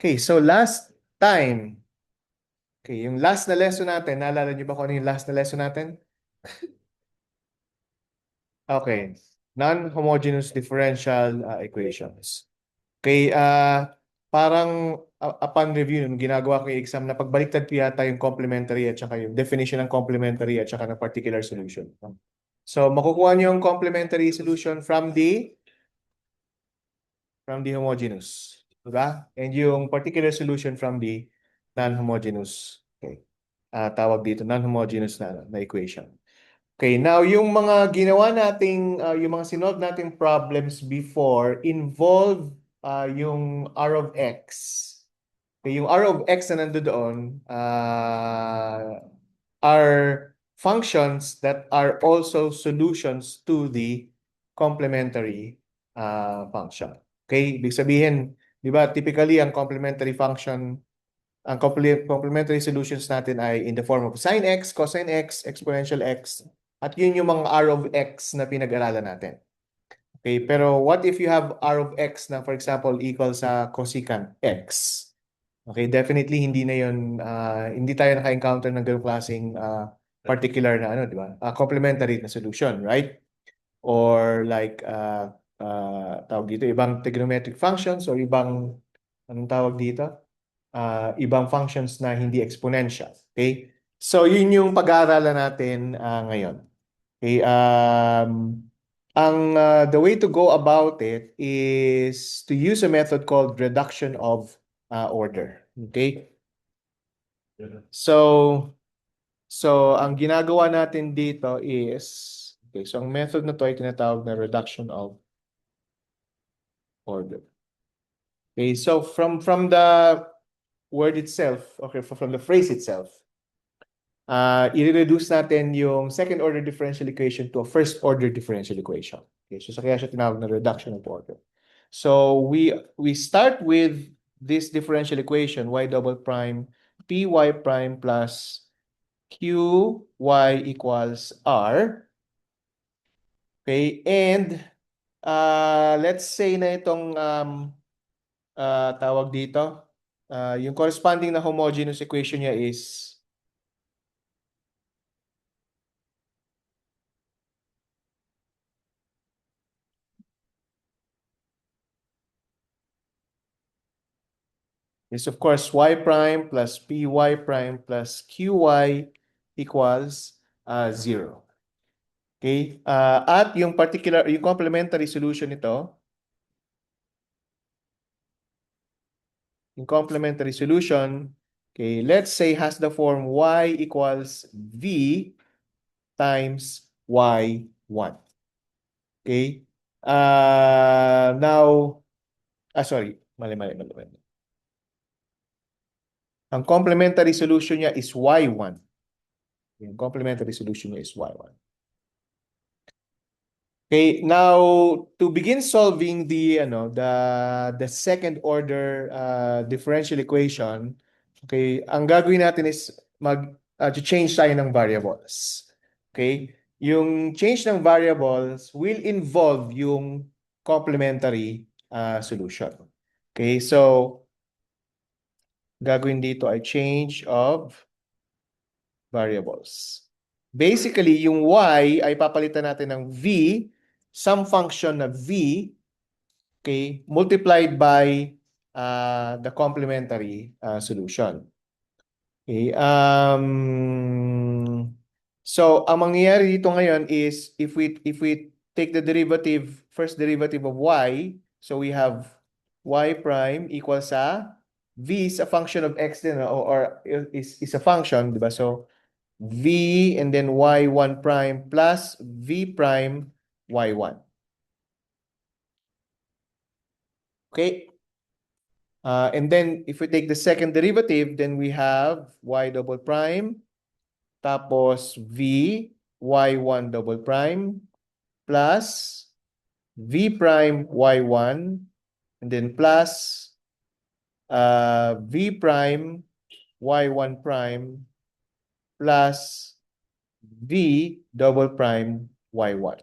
Okay, so last time, yung last na lesson natin, naalala niyo ba kung ano yung last na lesson natin? Okay, non-homogeneous differential equations. Okay, parang upon review, nung ginagawa ko yung exam, na pagbaliktad ko yata yung complementary at saka yung definition ng complementary at saka ng particular solution. So, makukuha niyo yung complementary solution from the homogeneous. Diba? And yung particular solution from the non-homogeneous. Okay. Tawag dito, non-homogeneous na equation. Okay, now yung mga ginawa nating, yung mga sinolve nating problems before involve yung R of X. Okay, yung R of X na nandoon are functions that are also solutions to the complementary function. Okay, ibig sabihin, di ba, typically ang complementary function, ang complementary solutions natin ay in the form of sin x, cosine x, exponential x, at yun yung mga R of x na pinag-aralan natin. Okay, pero what if you have R of x na, for example, equal sa cosecant x? Okay, definitely hindi na yun, hindi tayo naka-encounter ng ganung klaseng particular na ano, di ba? Complementary na solution, right? Or like, tawag dito, ibang trigonometric functions or ibang, anong tawag dito? Ibang functions na hindi exponential. Okay? So, yun yung pag-aaralan natin ngayon. Okay? The way to go about it is to use a method called reduction of order. Okay? So, ang ginagawa natin dito is, okay, so ang method na to ay tinatawag na reduction of order. Okay, so from the word itself, okay, from the phrase itself, i-reduce natin yung second order differential equation to a first order differential equation. Okay, so kaya siya tinawag na reduction of order. So we start with this differential equation, y double prime py prime plus qy equals r. Okay, and let's say na itong tawag dito, yung corresponding na homogeneous equation niya is of course y prime plus py prime plus qy equals 0. Okay? At yung complementary solution nito, yung complementary solution, okay, let's say has the form y equals v times y1. Okay? Now, sorry, mali. Ang complementary solution niya is y1. Yung complementary solution niya is y1. Okay, now to begin solving the second order differential equation, okay, ang gagawin natin is change tayo ng variables. Okay? Yung change ng variables will involve yung complementary solution. Okay? So gagawin dito ay change of variables. Basically, yung y ay papalitan natin ng v, some function na v, okay, multiplied by the complementary solution. Okay, so ang mangyayari dito ngayon is if we take the first derivative of y, so we have y prime equals sa v is a function of x din, or is a function, di ba? So v and then y1 prime plus v prime y1. Okay? And then if we take the second derivative, then we have y double prime, tapos v y1 double prime plus v prime y1, and then plus v prime y1 prime plus v double prime y1.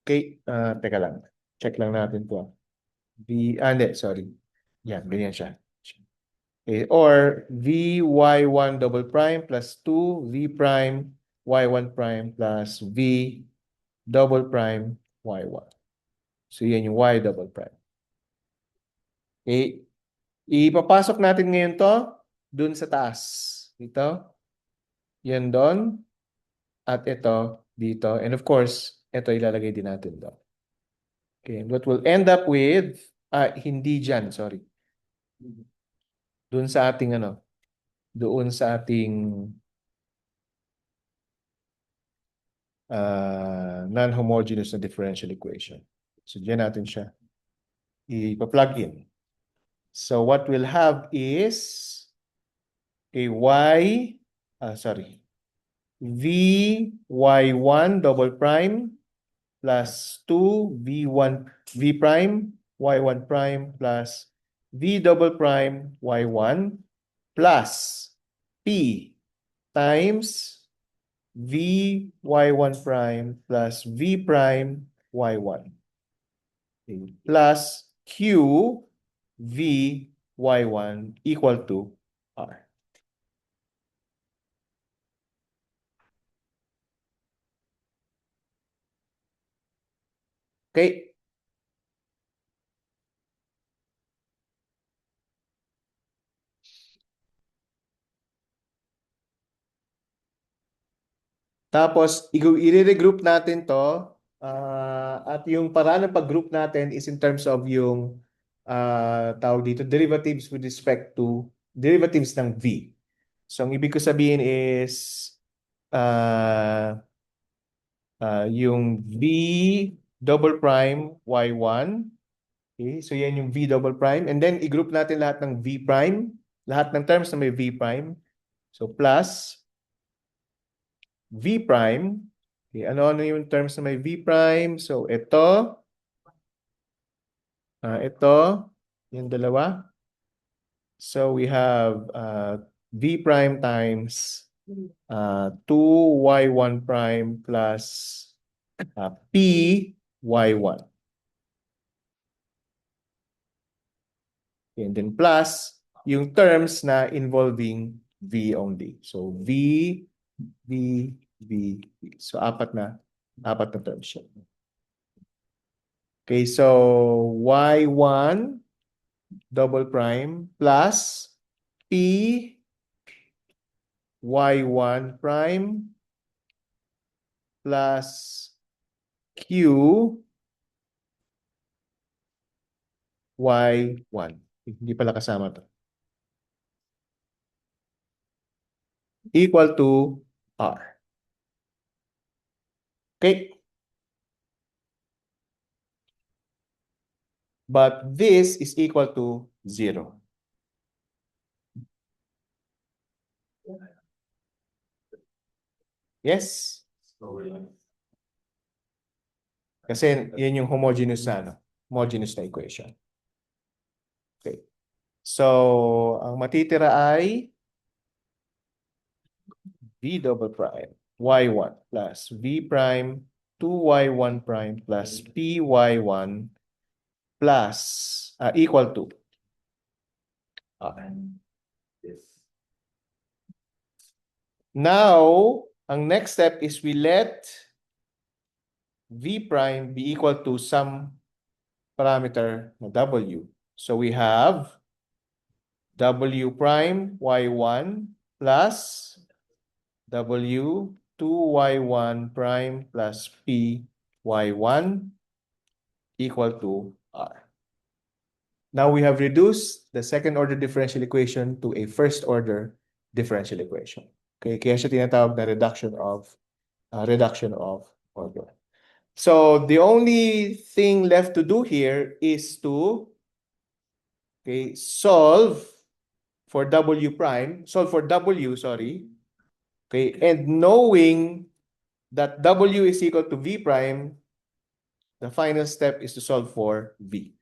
Okay, teka lang. Check lang natin to. Hindi, sorry. Yan, ganyan siya. Okay, or Vy1 double prime plus 2 V prime Y1 prime plus V double prime Y1. So, yan yung Y double prime. Okay, ipapasok natin ngayon to dun sa taas. Dito. Yan doon. At ito dito. And of course, ito ilalagay din natin doon. Okay, what will end up with, hindi dyan, sorry. Doon sa ating doon sa ating non-homogeneous na differential equation. So, dyan natin siya ipa-plug in. So, what we'll have is a Vy1 double prime plus 2 V1 V prime Y1 prime plus V double prime Y1 plus P times V Y1 prime plus V prime Y1 plus Q V Y1 equal to R. Okay. Tapos, i-regroup natin to. At yung paraan ng pag-group natin is in terms of yung tawag dito, derivatives with respect to derivatives ng V. So, ang ibig ko sabihin is yung V double prime Y1. Okay, so yan yung V double prime. And then, i-group natin lahat ng V prime. Lahat ng terms na may V prime. So, plus V prime. Okay, ano-ano yung terms na may V prime? So, ito, yung dalawa. So, we have V prime times 2Y1 prime plus PY1. And then plus yung terms na involving V only. So, V, V, V, V. So, apat na terms siya. Okay, so Y1 double prime plus P Y1 prime plus Q Y1. Hindi pala kasama to. Equal to R. Okay? But this is equal to 0. Yes? Kasi yun yung homogeneous na equation. Okay. So, ang matitira ay V double prime Y1 plus V prime 2Y1 prime plus PY1 plus equal to R. Now, ang next step is we let V prime be equal to some parameter na W. So we have W prime Y1 plus W 2Y1 prime plus P Y1 equal to R. Now we have reduced the second order differential equation to a first order differential equation. Okay, kaya siya tinatawag na reduction of order. So the only thing left to do here is to solve for W, sorry. Okay, and knowing that W is equal to V prime, the final step is to solve for V.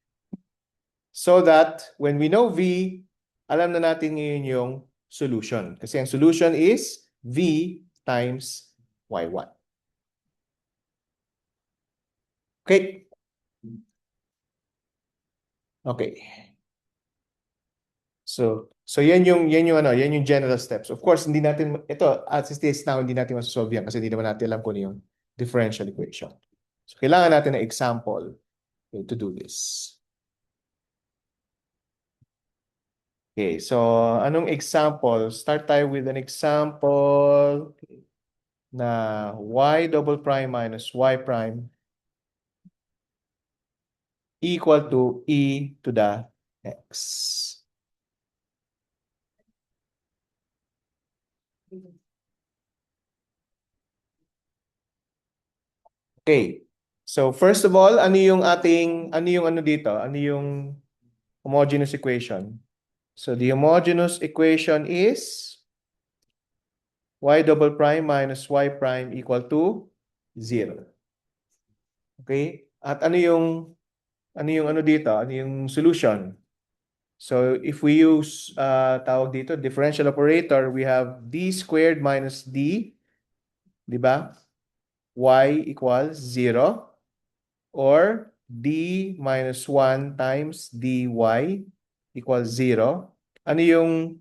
So that when we know V, alam na natin ngayon yung solution. Kasi ang solution is V times Y1. Okay? Okay. So yan yung general steps. Of course, hindi natin ito at this now hindi natin masosolve yan kasi hindi naman natin alam kung ano yung differential equation. So kailangan natin ng example, okay, to do this. Okay, so anong example? Start tayo with an example na y double prime minus y prime equal to e to the x. Okay. So first of all, ano yung ano dito? Ano yung homogeneous equation? So the homogeneous equation is y double prime minus y prime equal to 0. Okay? At ano yung ano dito? Ano yung solution? So if we use tawag dito differential operator, we have d squared minus d, di ba? Y equals 0 or d minus 1 times dy equals 0. Ano yung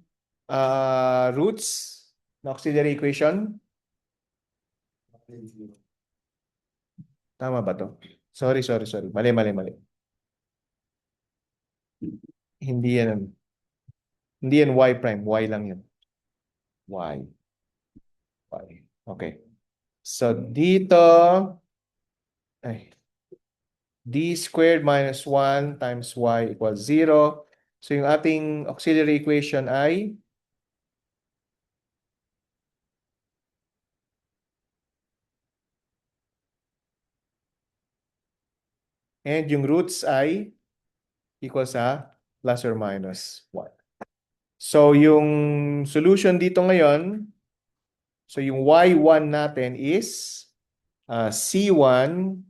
roots na auxiliary equation? Tama ba to? Sorry. Mali. Hindi yan. Hindi yan y prime. Y lang yun. Y. Y. Okay. So dito, ay, d squared minus 1 times y equals 0. So yung ating auxiliary equation ay and yung roots ay equal sa plus or minus 1. So yung solution dito ngayon, so yung y1 natin is c1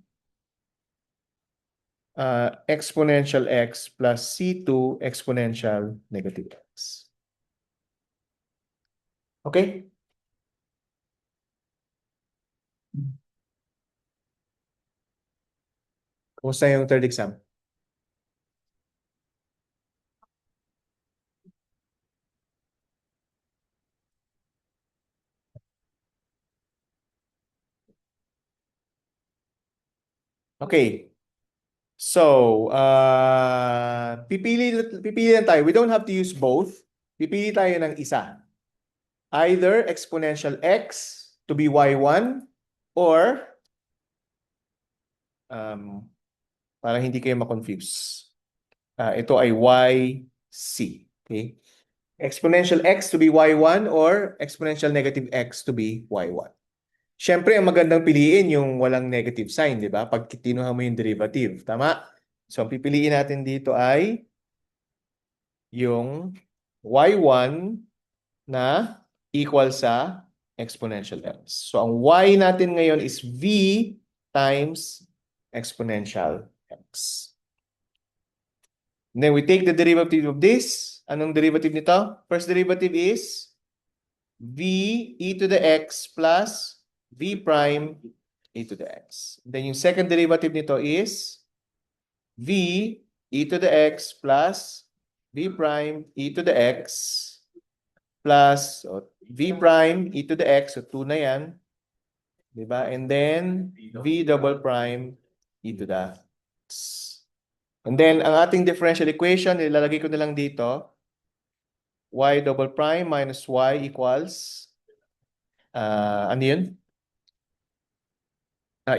exponential x plus c2 exponential negative x. Okay? Kumusta yung third exam? Okay. So, pipili lang tayo. We don't have to use both. Pipili tayo ng isa. Either exponential x to be y1 or para hindi kayo ma-confuse. Ito ay yc. Okay? Exponential x to be y1 or exponential negative x to be y1. Siyempre, ang magandang piliin yung walang negative sign, di ba? Pag kinuha mo yung derivative. Tama? So, ang pipiliin natin dito ay yung y1 na equal sa exponential x. So, ang y natin ngayon is v times exponential x. And then we take the derivative of this. Anong derivative nito? First derivative is v e to the x plus v prime e to the x. Then yung second derivative nito is v e to the x plus v prime e to the x plus v prime e to the x. So 2 na yan. Diba? And then v double prime e to the x. And then, ang ating differential equation, ilalagay ko na lang dito, y double prime minus y equals, ano yun?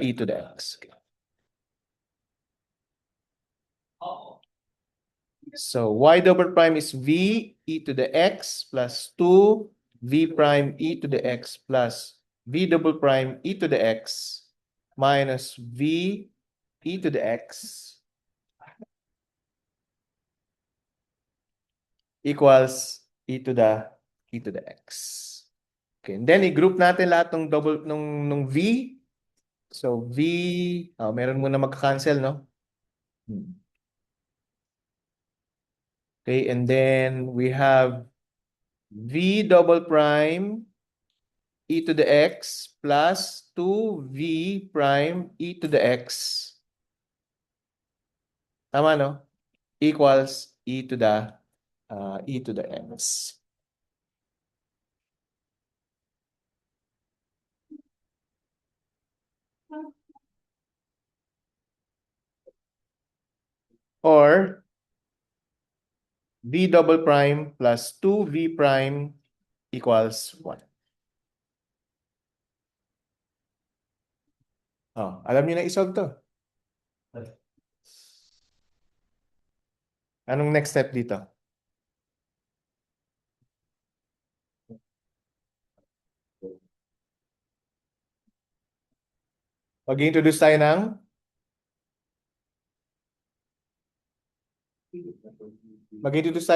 E to the x. So, y double prime is v e to the x plus 2 v prime e to the x plus v double prime e to the x minus v e to the x equals e to the x. Okay, and then i-group natin lahat ng double nung v. So v, meron muna magka-cancel, no? Okay, and then we have v double prime e to the x plus 2v prime e to the x Tama, no? Equals e to the x. Or v double prime plus 2v prime equals 1. Oh, alam niyo na isolve to. Anong next step dito? Mag-introduce tayo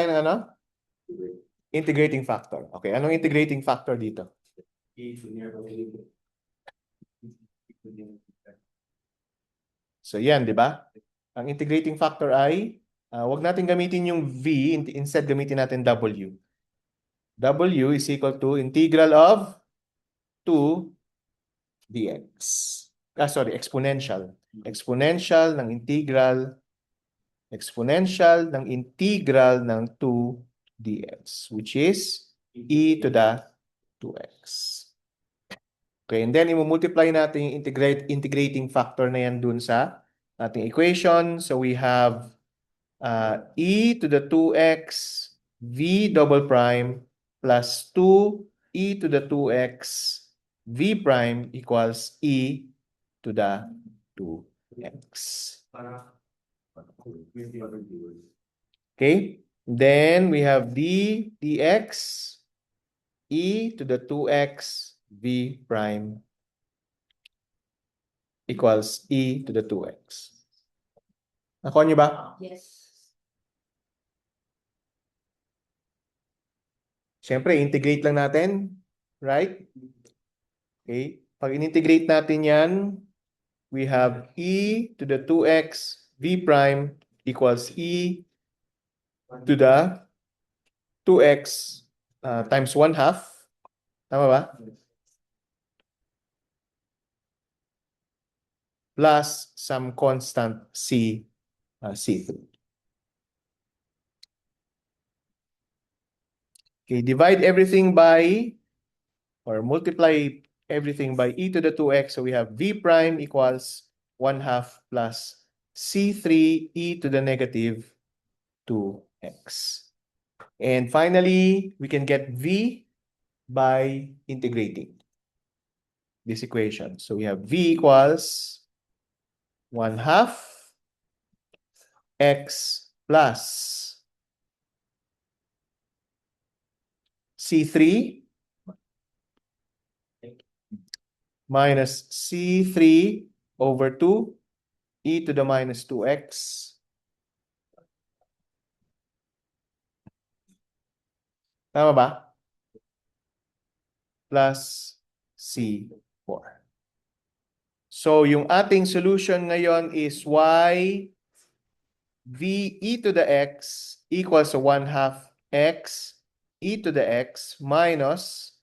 ng ano? Integrating factor. Okay, anong integrating factor dito? So yan, di ba? Ang integrating factor ay, wag natin gamitin yung v, instead gamitin natin w. W is equal to integral of 2 dx. Sorry, exponential. Exponential ng integral ng 2 dx, which is e to the 2x. Okay, and then i-multiply natin yung integrating factor na yan dun sa ating equation. So we have e to the 2x v double prime plus 2 e to the 2x v prime equals e to the 2x. Okay, then we have dx e to the 2x v prime equals e to the 2x. Nakuha niyo ba? Yes. Siyempre, integrate lang natin. Right? Okay. Pag in-integrate natin yan, we have e to the 2x v prime equals e to the 2x times 1/2. Tama ba? Plus some constant C3. Okay, divide everything by, or multiply everything by e to the 2x. So we have v prime equals 1/2 plus C3 e to the negative 2x. And finally, we can get v by integrating this equation. So we have v equals 1/2 x plus C3 minus C3 over 2 e to the minus 2x tama ba? Plus C4. So yung ating solution ngayon is y v e to the x equals to 1/2 x e to the x minus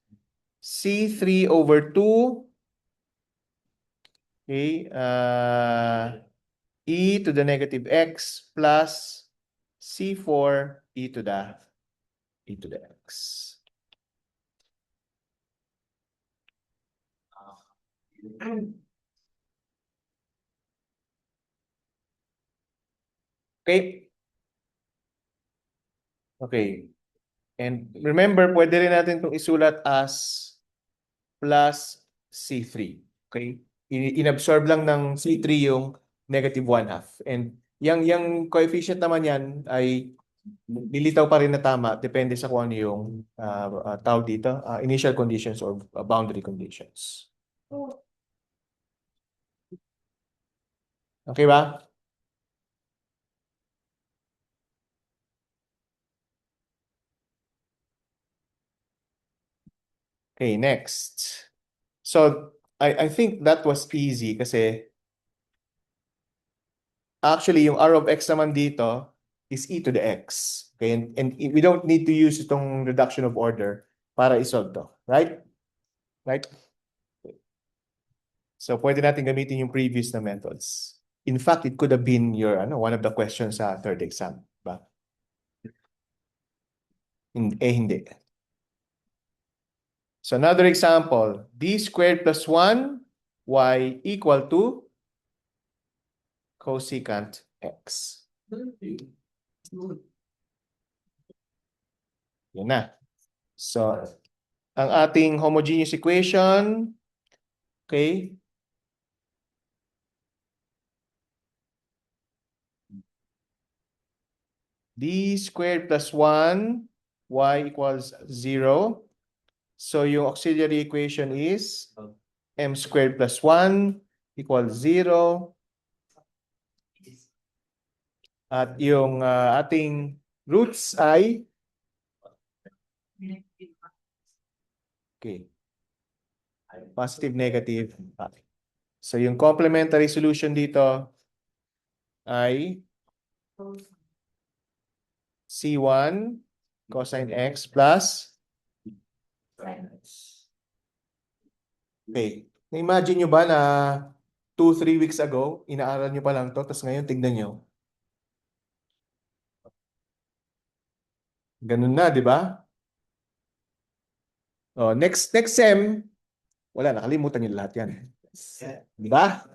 C3 over 2 okay, e to the negative x plus C4 e to the x. Okay? Okay. And remember, pwede rin natin itong isulat as plus C3. Okay? Inabsorb lang ng C3 yung negative 1/2. And yung coefficient naman yan ay lilitaw pa rin na tama depende sa kung ano yung tawag dito, initial conditions or boundary conditions. Okay ba? Okay, next. So, I think that was easy kasi actually yung r of x naman dito is e to the x. Okay, and we don't need to use itong reduction of order para isolve to. Right? Right? So, pwede natin gamitin yung previous na methods. In fact, it could have been your one of the questions sa third exam, ba? Hindi. So another example, d squared plus 1 y equal to cosecant x. Yan na. So, ang ating homogeneous equation, okay, d squared plus 1 y equals 0. So yung auxiliary equation is m squared plus 1 equals 0. At yung ating roots ay okay, positive, negative. So yung complementary solution dito ay C1 cosine x plus okay. Na-imagine nyo ba na 2-3 weeks ago, inaaral nyo pa lang to, tapos ngayon tignan nyo. Ganun na, di ba? Oh, next sem, wala, nakalimutan nyo lahat yan. Di ba?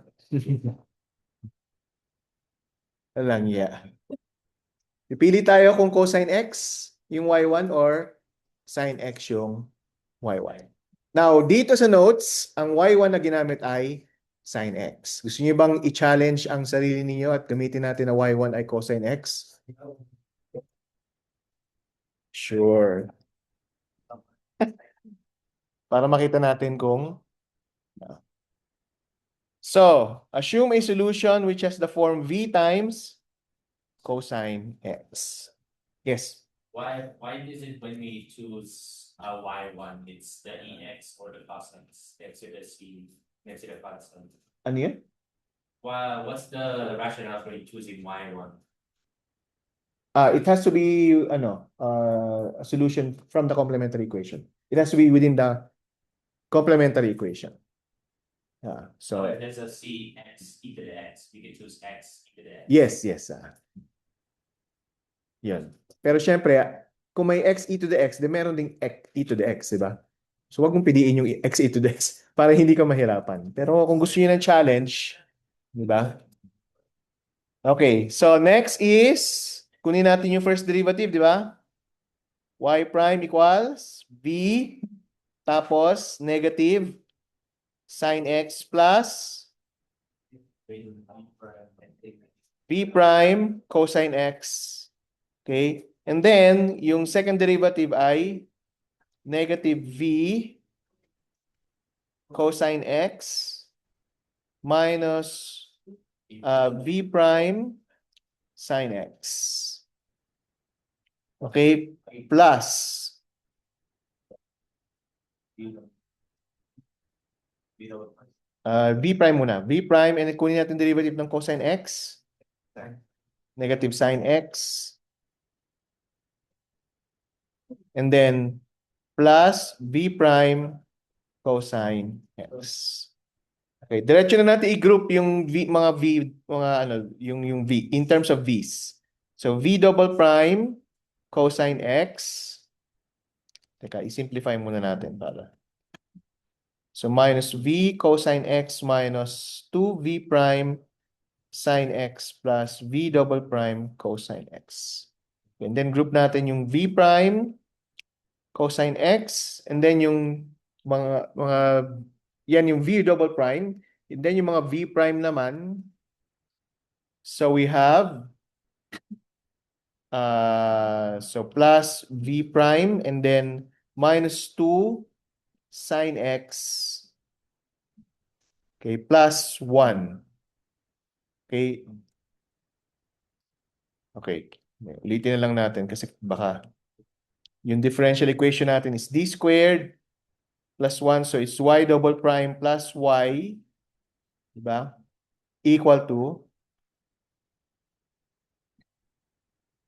Walang iya. Pipili tayo kung cosine x yung y1 or sine x yung y1. Now, dito sa notes, ang y1 na ginamit ay sine x. Gusto niyo bang i-challenge ang sarili niyo at gamitin natin na y1 ay cosine x? Sure. Para makita natin kung... So, assume a solution which has the form v times cosine x. Yes. Why is it when we choose y1, it's the ex or the cosine next to the c, next to the constant? Ano yan? What's the rationale for choosing y1? It has to be a solution from the complementary equation. It has to be within the complementary equation. So if there's a c x e to the x, we can choose x e to the x. Yes. Yun. Pero syempre, kung may x e to the x, then meron ding x e to the x, di ba? So wag mong piliin yung x e to the x para hindi ka mahirapan. Pero kung gusto niyo ng challenge, di ba? Okay, so next is, kunin natin yung first derivative, di ba? Y prime equals v, tapos negative sine x plus v prime cosine x. Okay? And then, yung second derivative ay negative v cosine x minus v prime sine x. Okay? Plus v prime muna. V prime, and kunin natin derivative ng cosine x. Negative sine x. And then, plus v prime cosine x. Okay, diretso na natin i-group yung yung v in terms of v's. So v double prime cosine x. Teka, i-simplify muna natin para. So minus v cosine x minus 2v prime sine x plus v double prime cosine x. And then group natin yung v prime cosine x, and then yung mga yan yung v double prime, and then yung mga v prime naman. So we have so plus v prime and then minus 2 sine x, okay, plus 1. Okay. Okay. Ulitin na lang natin kasi baka yung differential equation natin is d squared plus 1. So it's y double prime plus y, diba? Equal to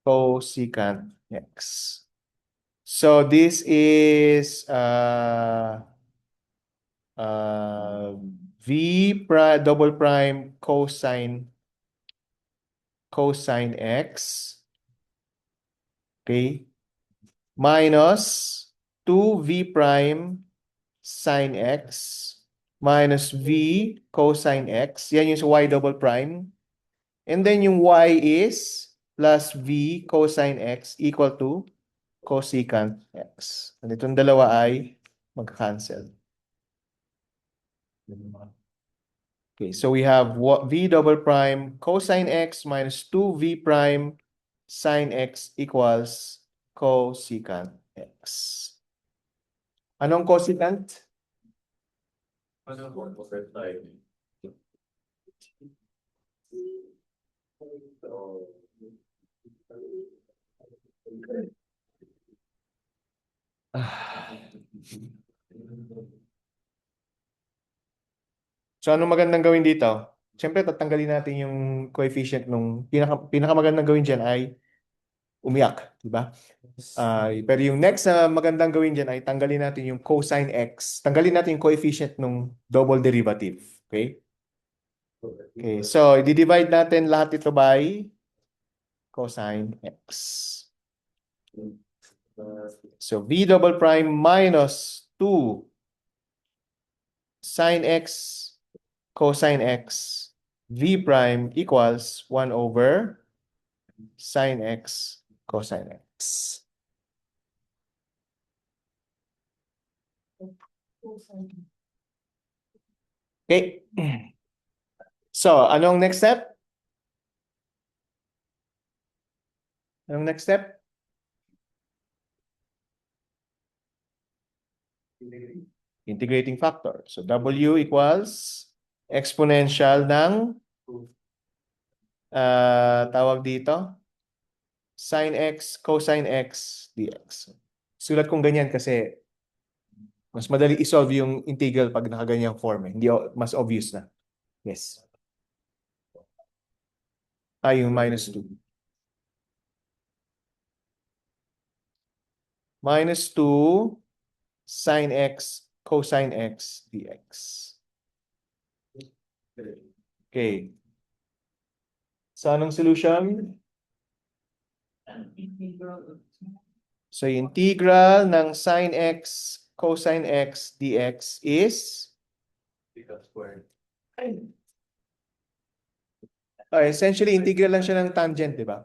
cosecant x. So this is v prime double prime cosine cosine x, okay, minus 2v prime sine x minus v cosine x. Yan yung sa y double prime. And then yung y is plus v cosine x equal to cosecant x. And itong dalawa ay magka-cancel. Okay, so we have v double prime cosine x minus 2v prime sine x equals cosecant x. Anong cosecant? So anong magandang gawin dito? Siyempre, tatanggalin natin yung coefficient nung pinakamagandang gawin dyan ay umiyak, di ba? Pero yung next na magandang gawin dyan ay tanggalin natin yung cosine x. Tanggalin natin yung coefficient nung double derivative. Okay? Okay, so i-divide natin lahat ito by cosine x. So v double prime minus 2 sine x cosine x v prime equals 1 over sine x cosine x. Okay. So, anong next step? Anong next step? Integrating factor. So, W equals exponential ng tawag dito sin x cosine x dx. Sulat kong ganyan kasi mas madali i-solve yung integral pag nakaganyang form. Hindi mas obvious na. Yes. Yung minus 2. Minus 2 sin x cosine x dx. Okay. So, anong solution? So, yung integral ng sin x cosine x dx is essentially integral lang siya ng tangent, di ba?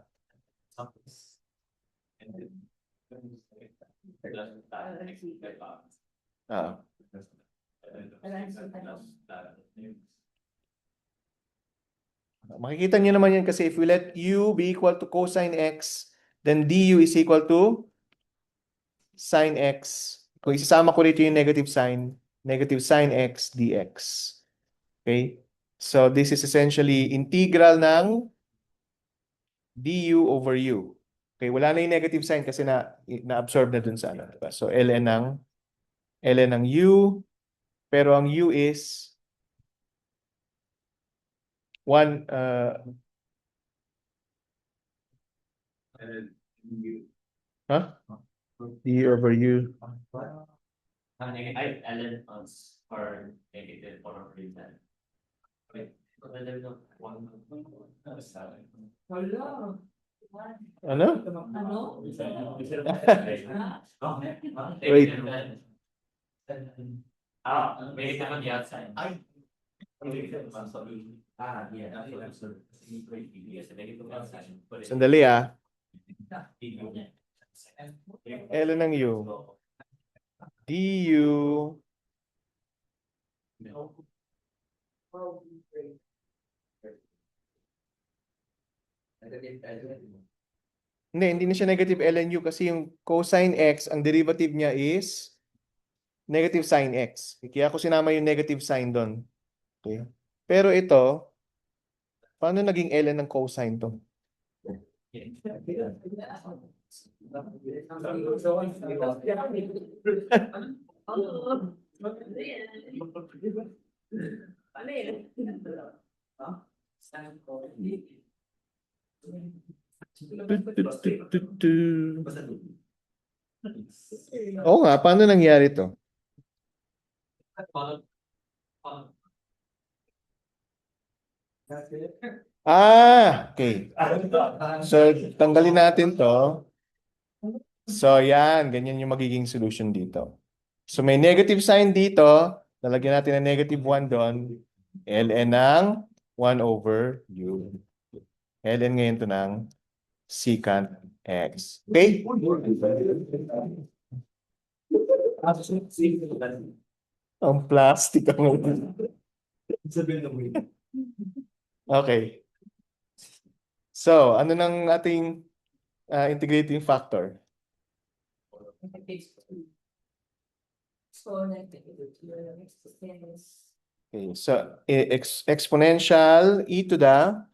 Makikita niyo naman yan kasi if we let u be equal to cosine x, then du is equal to sin x. Kung isasama ko rito yung negative sin x dx. Okay? So, this is essentially integral ng du over u. Okay, wala na yung negative sign kasi na-absorb na dun sa ano. Diba? So, ln ng u, pero ang u is 1 d over u. Negative elements or negative or reason. Ano? Wait. Negative on the outside. Sandali ln ng u. du hindi na siya negative ln u kasi yung cosine x, ang derivative niya is negative sin x. Kaya ako sinama yung negative sign doon. Okay. Pero ito, paano naging ln ng cosine to? Oo nga, paano nangyari to? Okay. So, tanggalin natin to. So, yan. Ganyan yung magiging solution dito. So, may negative sign dito. Lalagyan natin ng negative 1 doon. ln ng 1 over u. ln ngayon to ng secant x. Okay? Ang plastic ang Okay. So, ano nang ating integrating factor? Okay, so exponential e to the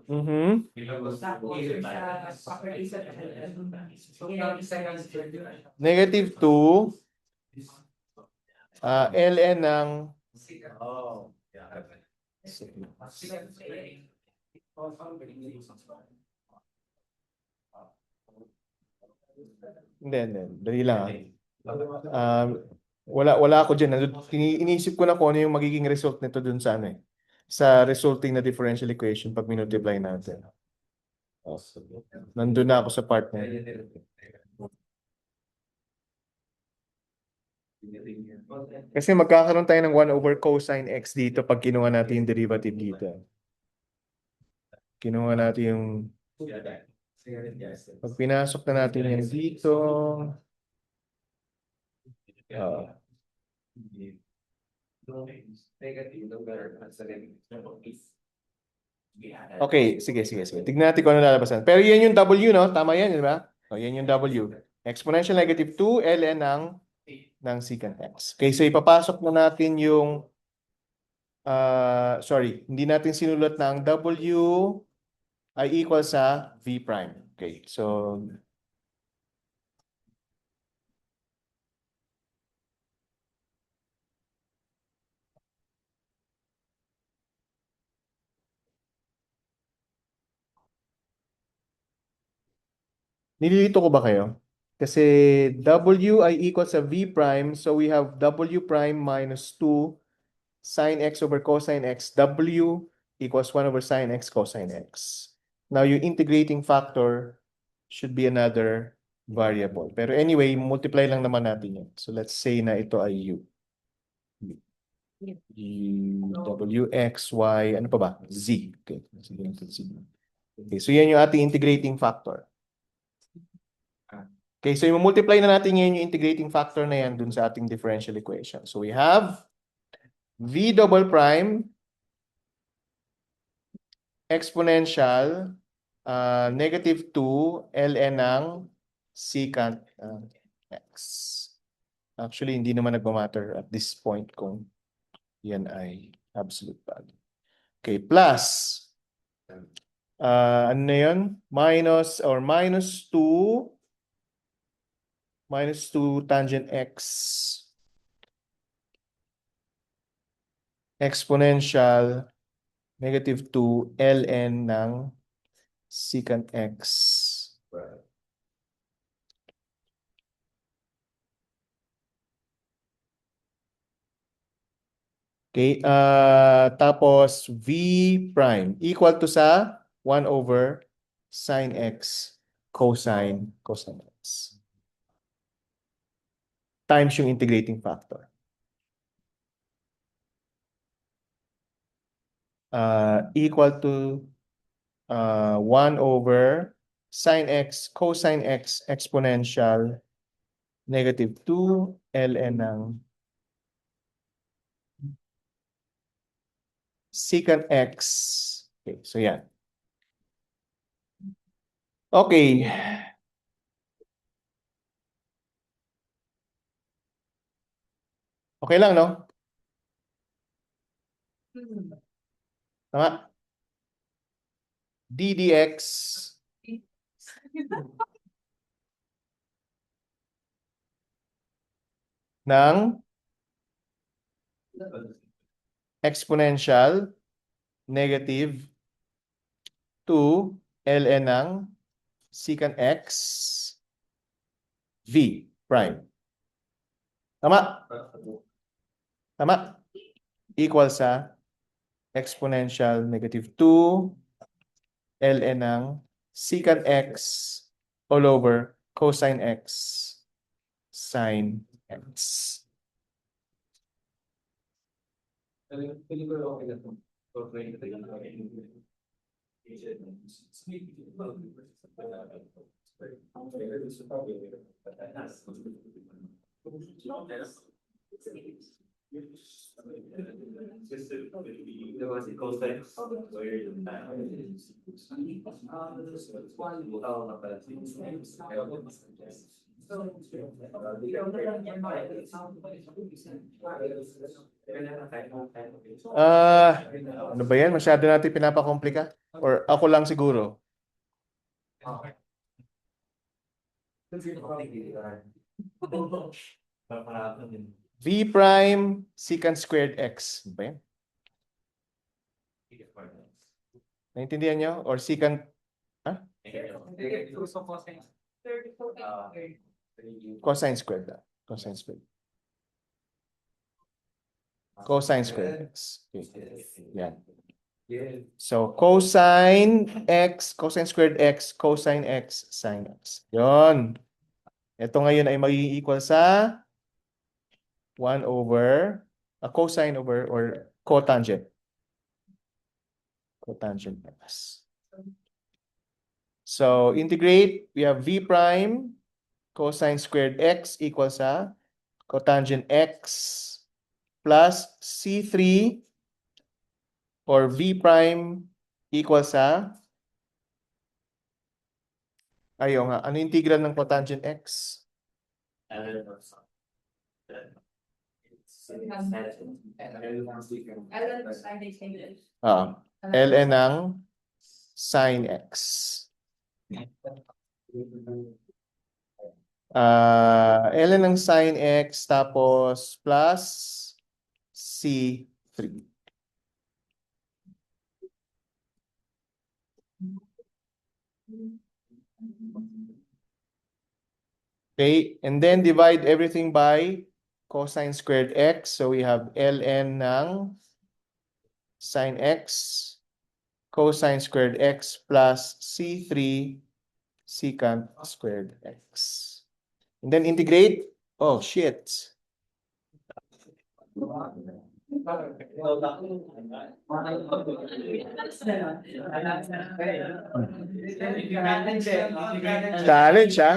mhm. Negative 2 ln ng hindi. Dali lang. Wala ako dyan. Iniisip ko na kung ano yung magiging result nito dun sa ano eh. Sa resulting na differential equation pag minultiply natin. Nandun na ako sa part na yun. Kasi magkakaroon tayo ng 1 over cosine x dito pag kinuha natin yung derivative dito. Kinuha natin yung pag pinasok na natin yan dito. Okay, sige. Tignan natin kung ano lalabasan. Pero yan yung W, no? Tama yan, di ba? O, yan yung W. Exponential negative 2 ln ng secant x. Okay, so ipapasok na natin yung sorry, hindi natin sinulat na ang W ay equal sa V prime. Okay, so nililito ko ba kayo? Kasi W ay equal sa V prime, so we have W prime minus 2 sine x over cosine x. W equals 1 over sine x cosine x. Now, yung integrating factor should be another variable. Pero anyway, multiply lang naman natin yan. So let's say na ito ay U. W, X, Y, ano pa ba? Z. Okay. Sige natin Z. Okay, so yan yung ating integrating factor. Okay, so i-multiply na natin ngayon yung integrating factor na yan dun sa ating differential equation. So we have V double prime exponential negative 2 ln ng secant x. Actually, hindi naman nagmamatter at this point kung yan ay absolute value. Okay, plus ano na yun? Minus 2 tangent x exponential negative 2 ln ng secant x. Okay, tapos V prime equal to sa 1 over sine x cosine x times yung integrating factor. Equal to 1 over sine x cosine x exponential negative 2 ln ng secant x. Okay, so yan. Okay. Okay lang, no? Tama? d dx ng exponential negative 2 ln ng secant x v prime. Tama? Tama? Equal sa exponential negative 2 ln ng secant x all over cosine x sine x. Ano ba yan? Masyado natin pinapakomplika? Or ako lang siguro? V prime secant squared x. Ano ba yan? Naintindihan nyo? Or secant, cosine squared. Cosine squared. Cosine squared x. Okay. Yan. So, cosine x, cosine squared x, cosine x, sine x. Yon. Ito ngayon ay magiging equal sa 1 over, cosine over, or cotangent. Cotangent x. So, integrate, we have v prime cosine squared x equals sa cotangent x plus c3 or v prime equals sa, ayaw nga, ano integral ng cotangent x? ln ng sine x. Ln ng sine x tapos plus c3. Okay, and then divide everything by cosine squared x. So we have ln ng sine x cosine squared x plus c3 secant squared x. And then integrate. Oh, shit. Challenge, ha?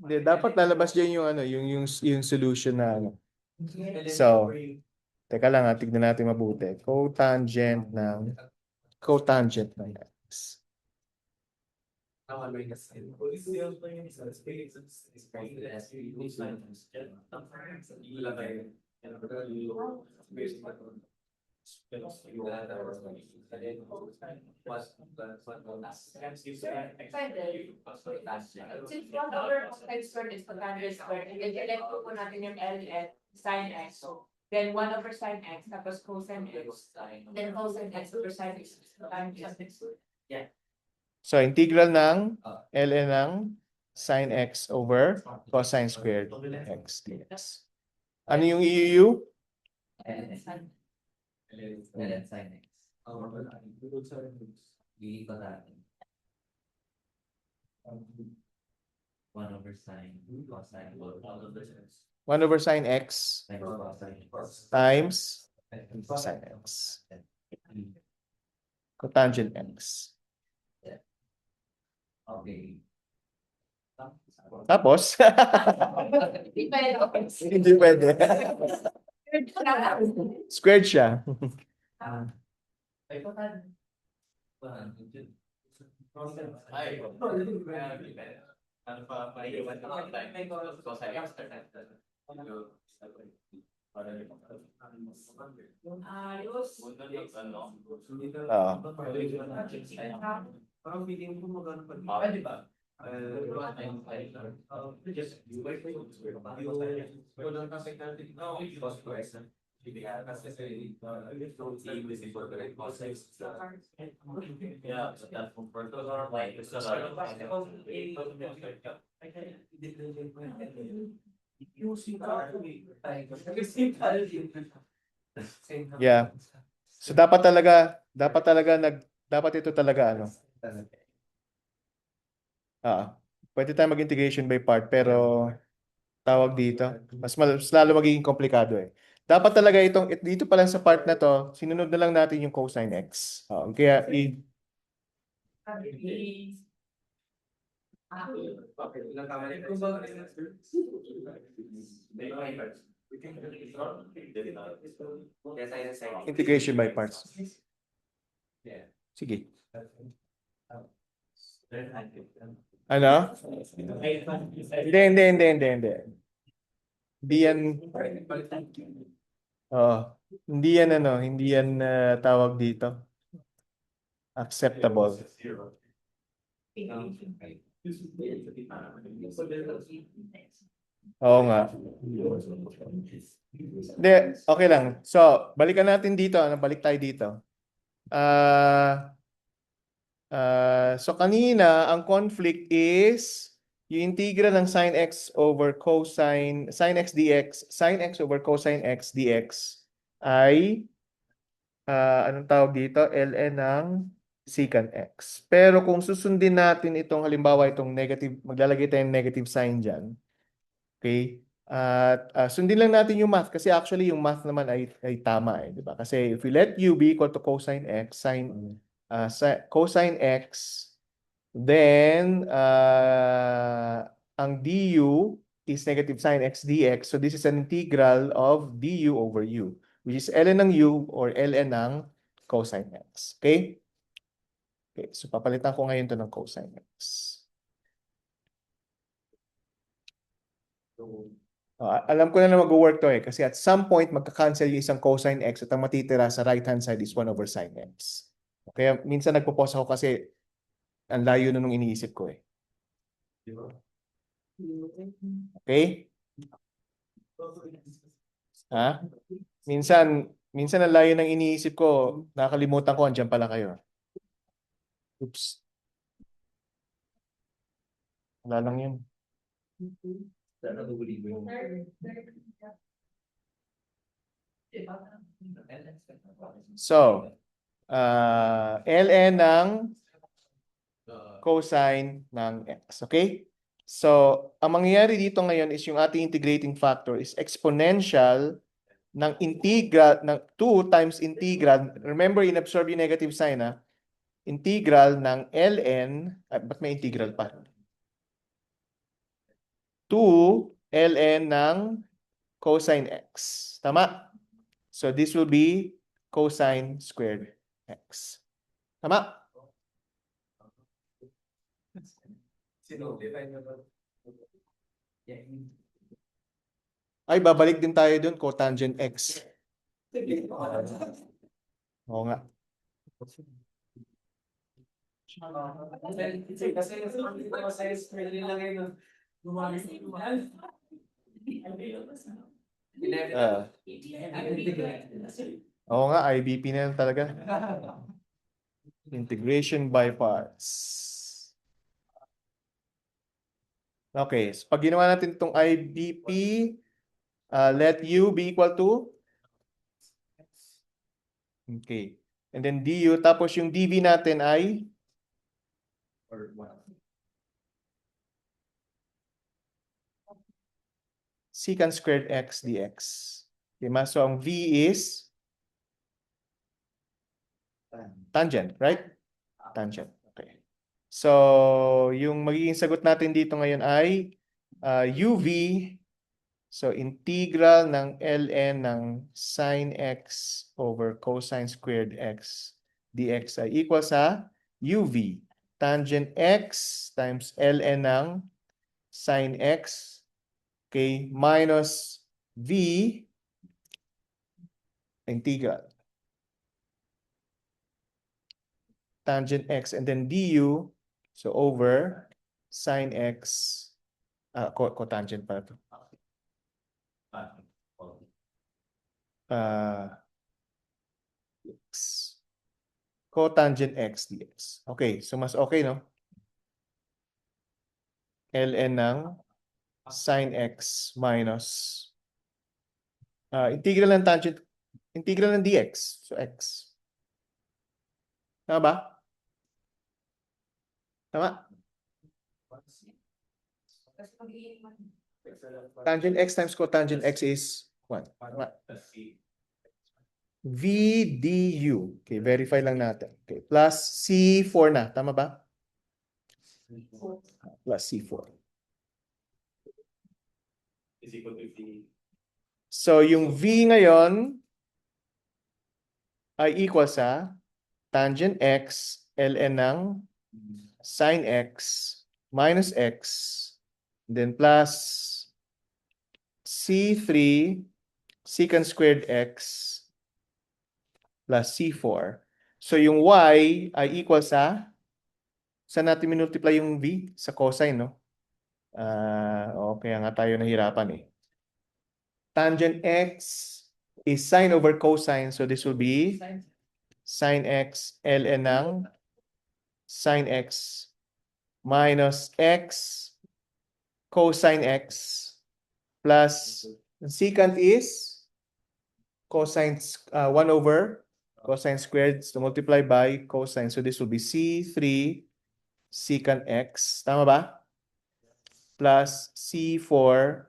Hindi, dapat lalabas dyan yung ano, yung solution na ano. So, teka lang ha, tignan natin mabuti. Cotangent ng x. Since 1 over cosine squared is cotangent squared, and then i-let po natin yung ln sine x. Then 1 over sine x, tapos cosine x. Then cosine x over sine x. So, integral ng ln ng sine x over cosine squared x dx. Ano yung iu? ln sine x. Iikot natin. 1 over sine, cosine, 1 over sine x times sine x. Cotangent x. Okay. Tapos, Hindi pwede. hindi pwede. Squared siya. Ay, paano? Ay, ano pa, paiwan na lang tayo. Cosine X. Ayos. Ano? Oo. Parang feeling ko magano pa. Di ba? Yeah, so that's from Porto, like, it's a lot of- Yeah. So dapat ito talaga ano. Pwede tayo mag-integration by part pero tawag dito, mas lalo magiging komplikado eh. Dapat talaga dito pa lang sa part na to, sinunod na lang natin yung cosine x. Kaya integration by parts. Sige. Ano? Hindi. Hindi yan. Hindi yan tawag dito. Acceptable. Oo nga. Hindi, okay lang. So, balikan natin dito. Balik tayo dito. So kanina, ang conflict is yung integral ng sine x over cosine, sine x dx, sine x over cosine x dx ay, anong tawag dito? ln ng secant x. Pero kung susundin natin itong halimbawa itong negative, maglalagay tayong negative sign dyan. Okay? At sundin lang natin yung math kasi actually yung math naman ay tama eh, di ba? Kasi if we let u be equal to cosine x, cosine x, then ang du is negative sine x dx. So this is an integral of du over u, which is ln ng u or ln ng cosine x. Okay? Okay, so papalitan ko ngayon to ng cosine x. Alam ko na mag-work to eh kasi at some point magka-cancel yung isang cosine x at ang matitira sa right hand side is 1 over sine x. Kaya minsan nagpo-pause ako kasi ang layo na nung iniisip ko eh. Okay? Ha? Minsan ang layo ng iniisip ko, nakakalimutan ko, andyan pala kayo. Oops. Wala lang yun. So, ln ng cosine ng x. Okay? So, ang mangyayari dito ngayon is yung ating integrating factor is exponential ng integral ng 2 times integral. Remember, inabsorb yung negative sign ha. Integral ng ln, ba't may integral pa? 2 ln ng cosine x. Tama? So this will be cosine squared x. Tama? Ay, babalik din tayo dun, cotangent x. Oo nga. Oo nga, IBP na yan talaga. Integration by parts. Okay, so pag ginawa natin itong IBP, let u be equal to? Okay. And then du, tapos yung dv natin ay? Secant squared x dx. Diba? So ang v is? Tangent, right? Tangent. Okay. So, yung magiging sagot natin dito ngayon ay UV. So, integral ng ln ng sin x over cosine squared x dx ay equal sa UV. Tangent x times ln ng sin x, okay, minus v integral. Tangent x and then du, so over sin x, cotangent pala to. X. Cotangent x dx. Okay, so mas okay, no? ln ng sin x minus integral ng tangent, integral ng dx. So x. Tama ba? Tama? Tangent x times cotangent x is 1. Tama. V du. Okay, verify lang natin. Okay, plus C4 na. Tama ba? Plus C4. Is equal to V. So, yung V ngayon ay equal sa tangent x ln ng sin x minus x, then plus C3 secant squared x plus C4. So, yung y ay equal sa, saan natin minultiply yung v? Sa cosine, no? Kaya nga tayo nahirapan eh. Tangent x is sine over cosine. So, this will be sin x ln ng sin x minus x cosine x plus secant is cosine 1 over cosine squared, so multiply by cosine. So this will be C3 secant x. Tama ba? Plus C4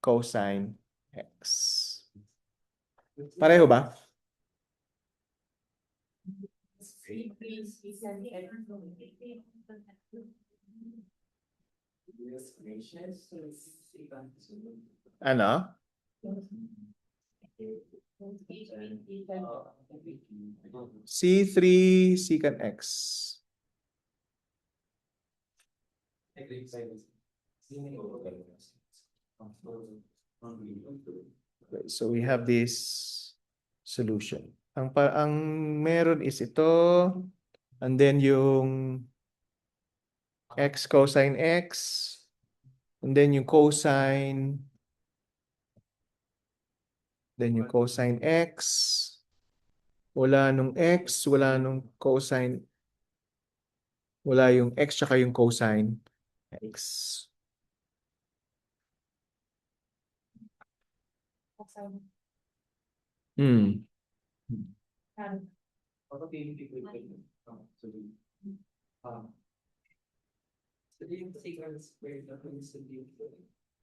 cosine x. Pareho ba? Ano? C3 secant x. Okay, so we have this solution. Ang meron is ito, and then yung x cosine x, and then yung cosine, then yung cosine x, wala nung x, wala nung cosine, wala yung x tsaka yung cosine x. Hmm.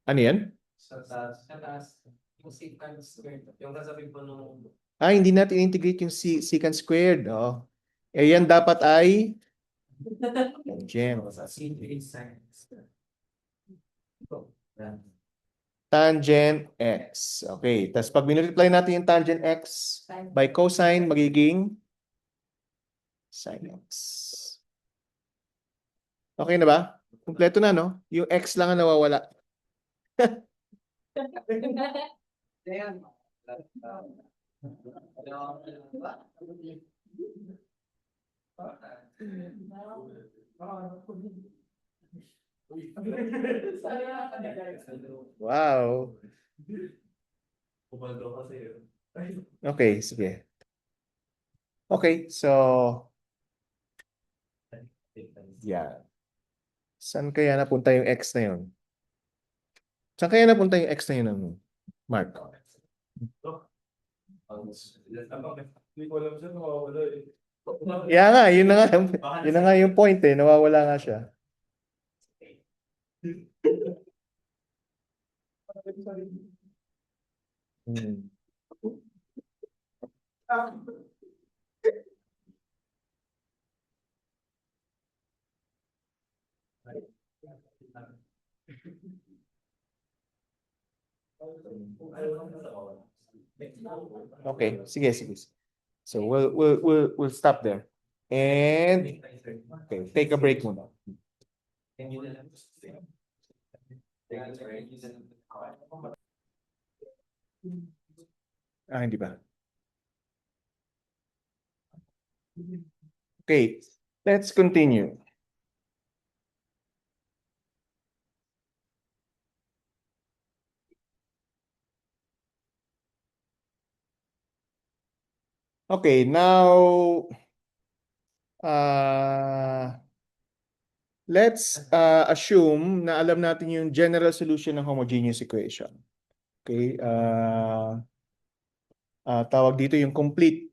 Ano yan? Hindi natin integrate yung secant squared. Oh. Yan dapat ay tangent. Tangent x. Okay. Tapos pag minultiply natin yung tangent x by cosine, magiging sin x. Okay na ba? Kompleto na, no? Yung x lang ang nawawala. Wow. Okay, sige. Okay, so yeah. Saan kaya napunta yung x na yun? Saan kaya napunta yung x na yun, Mark? Nga, yun na nga yung point eh, nawawala nga siya. Hmm. Okay, sige, sige. So we'll stop there. And okay, take a break muna. Hindi ba? Okay, let's continue. Okay, now let's assume na alam natin yung general solution ng homogeneous equation. Okay, tawag dito yung complete.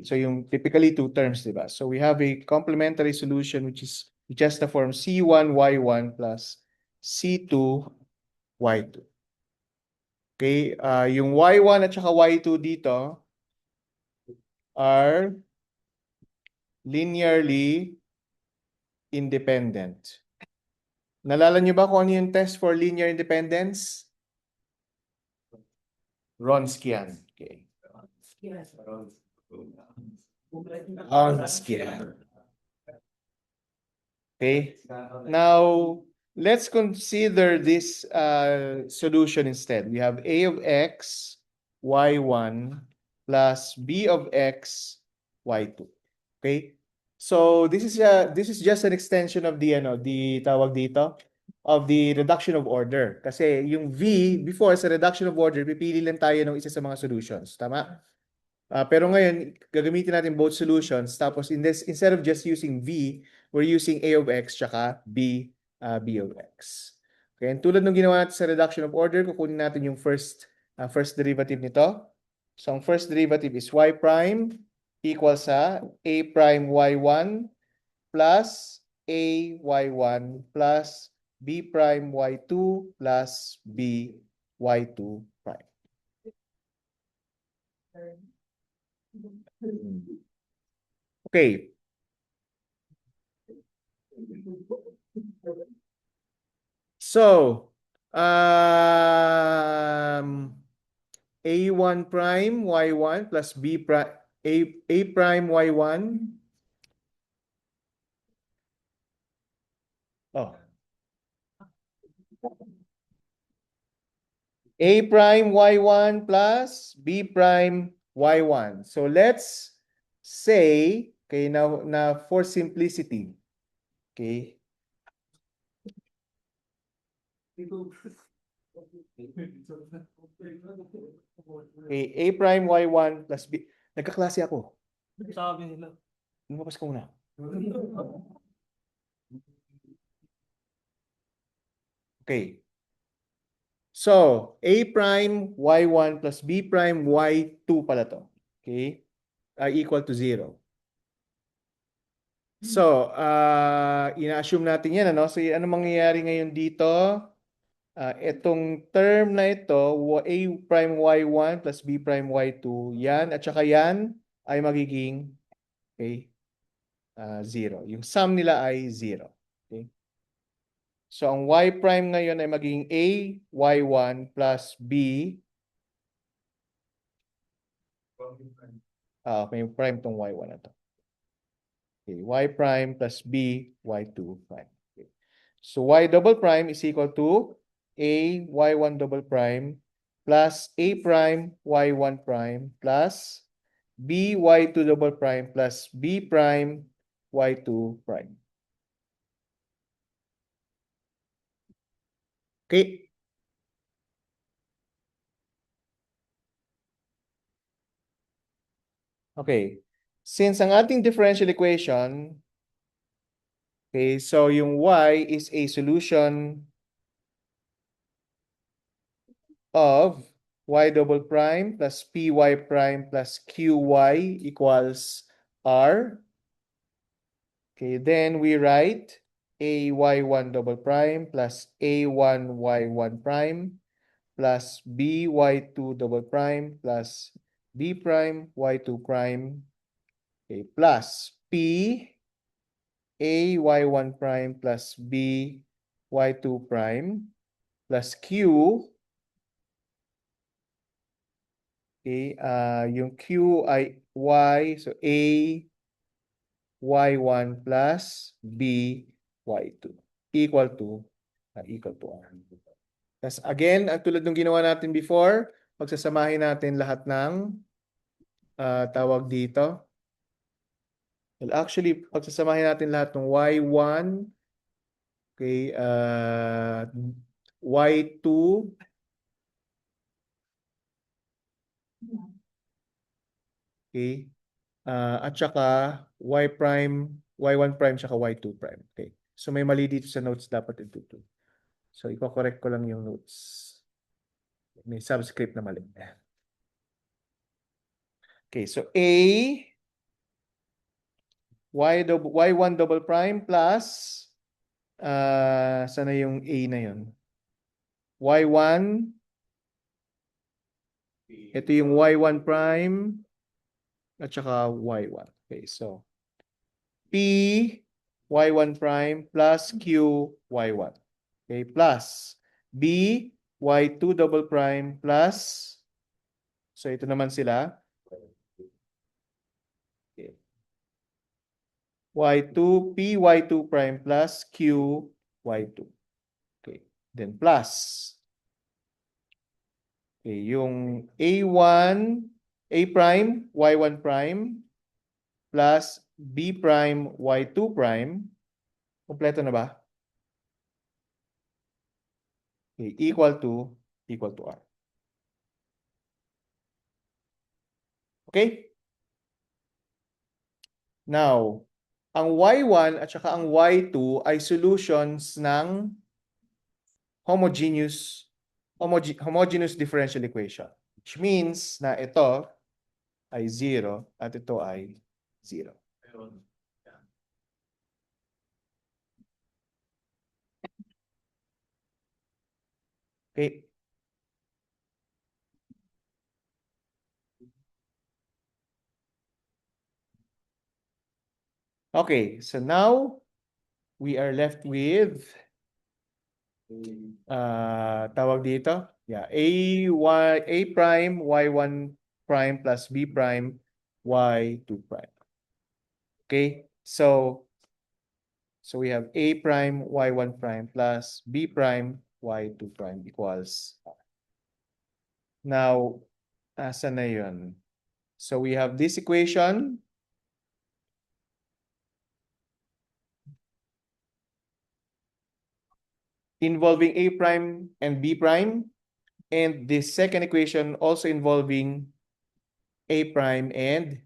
So yung typically two terms, diba? So we have a complementary solution which is just the form C1y1 plus C2y2. Okay, yung y1 at saka y2 dito are linearly independent. Nalala niyo ba kung ano yung test for linear independence? Wronskian. Okay. Wronskian. Okay. Now, let's consider this solution instead. We have a of x, y1 plus b of x, y2. Okay? So this is just an extension of the tawag dito of the reduction of order. Kasi yung v before sa reduction of order, pipili lang tayo ng isa sa mga solutions, tama? Pero ngayon, gagamitin natin both solutions. Tapos instead of just using v, we're using a of x tsaka b of x. Okay, and tulad ng ginawa natin sa reduction of order, kukunin natin yung first derivative nito. So ang first derivative is y prime equals sa a prime y1 plus a y1 plus b prime y2 plus b y2 prime. Okay. So, a1 prime y1 plus b prime a prime y1. Oh. A prime y1 plus b prime y1. So let's say, okay, now for simplicity, okay. Okay, a prime y1 plus b. Nagkaklase ako. Sabi nila. Lumabas ko muna. Okay. So, a prime y1 plus b prime y2 pala to. Okay? Equal to 0. So, ina-assume natin yan, ano? So, ano mangyayari ngayon dito? Itong term na ito, a prime y1 plus b prime y2, yan, at saka yan ay magiging, okay, 0. Yung sum nila ay 0. Okay? So, ang y prime ngayon ay magiging a y1 plus b. May prime tong y1 na to. Okay, y prime plus b, y2 prime. Okay. So, y double prime is equal to a y1 double prime plus a prime y1 prime plus b y2 double prime plus b prime y2 prime. Okay. Okay. Since ang ating differential equation, okay, so yung y is a solution of y double prime plus py prime plus qy equals r. Okay, then we write a y1 double prime plus a1 y1 prime plus b y2 double prime plus b prime y2 prime, okay, plus p A y1 prime plus B y2 prime plus Q. Okay, yung Q ay Y, so A y1 plus B y2 equal to R. Tapos again, ang tulad ng ginawa natin before, pagsasamahin natin lahat ng tawag dito. Well, actually, pagsasamahin natin lahat ng y1, okay, y2, okay, at saka y prime, y1 prime, saka y2 prime. Okay. So may mali dito sa notes, dapat ito. So i-correct ko lang yung notes. May subscript na mali. Okay, so A y1 double prime plus sana yung A na yun. y1, ito yung y1 prime at saka y1. Okay, so P y1 prime plus Q y1. Okay, plus B y2 double prime plus, so ito naman sila, okay, y2 P y2 prime plus Q y2. Okay, then plus, okay, yung A1 A prime y1 prime plus B prime y2 prime, kompleto na ba? Okay, equal to R. Okay? Now, ang y1 at saka ang y2 ay solutions ng homogeneous differential equation. Which means na ito ay 0 at ito ay 0. Okay. Okay, so now we are left with tawag dito. Yeah, A prime y1 prime plus B prime y2 prime. Okay? So we have A prime y1 prime plus B prime y2 prime equals R. Now, asan na yun? So we have this equation. Involving A prime and B prime. And the second equation also involving A prime and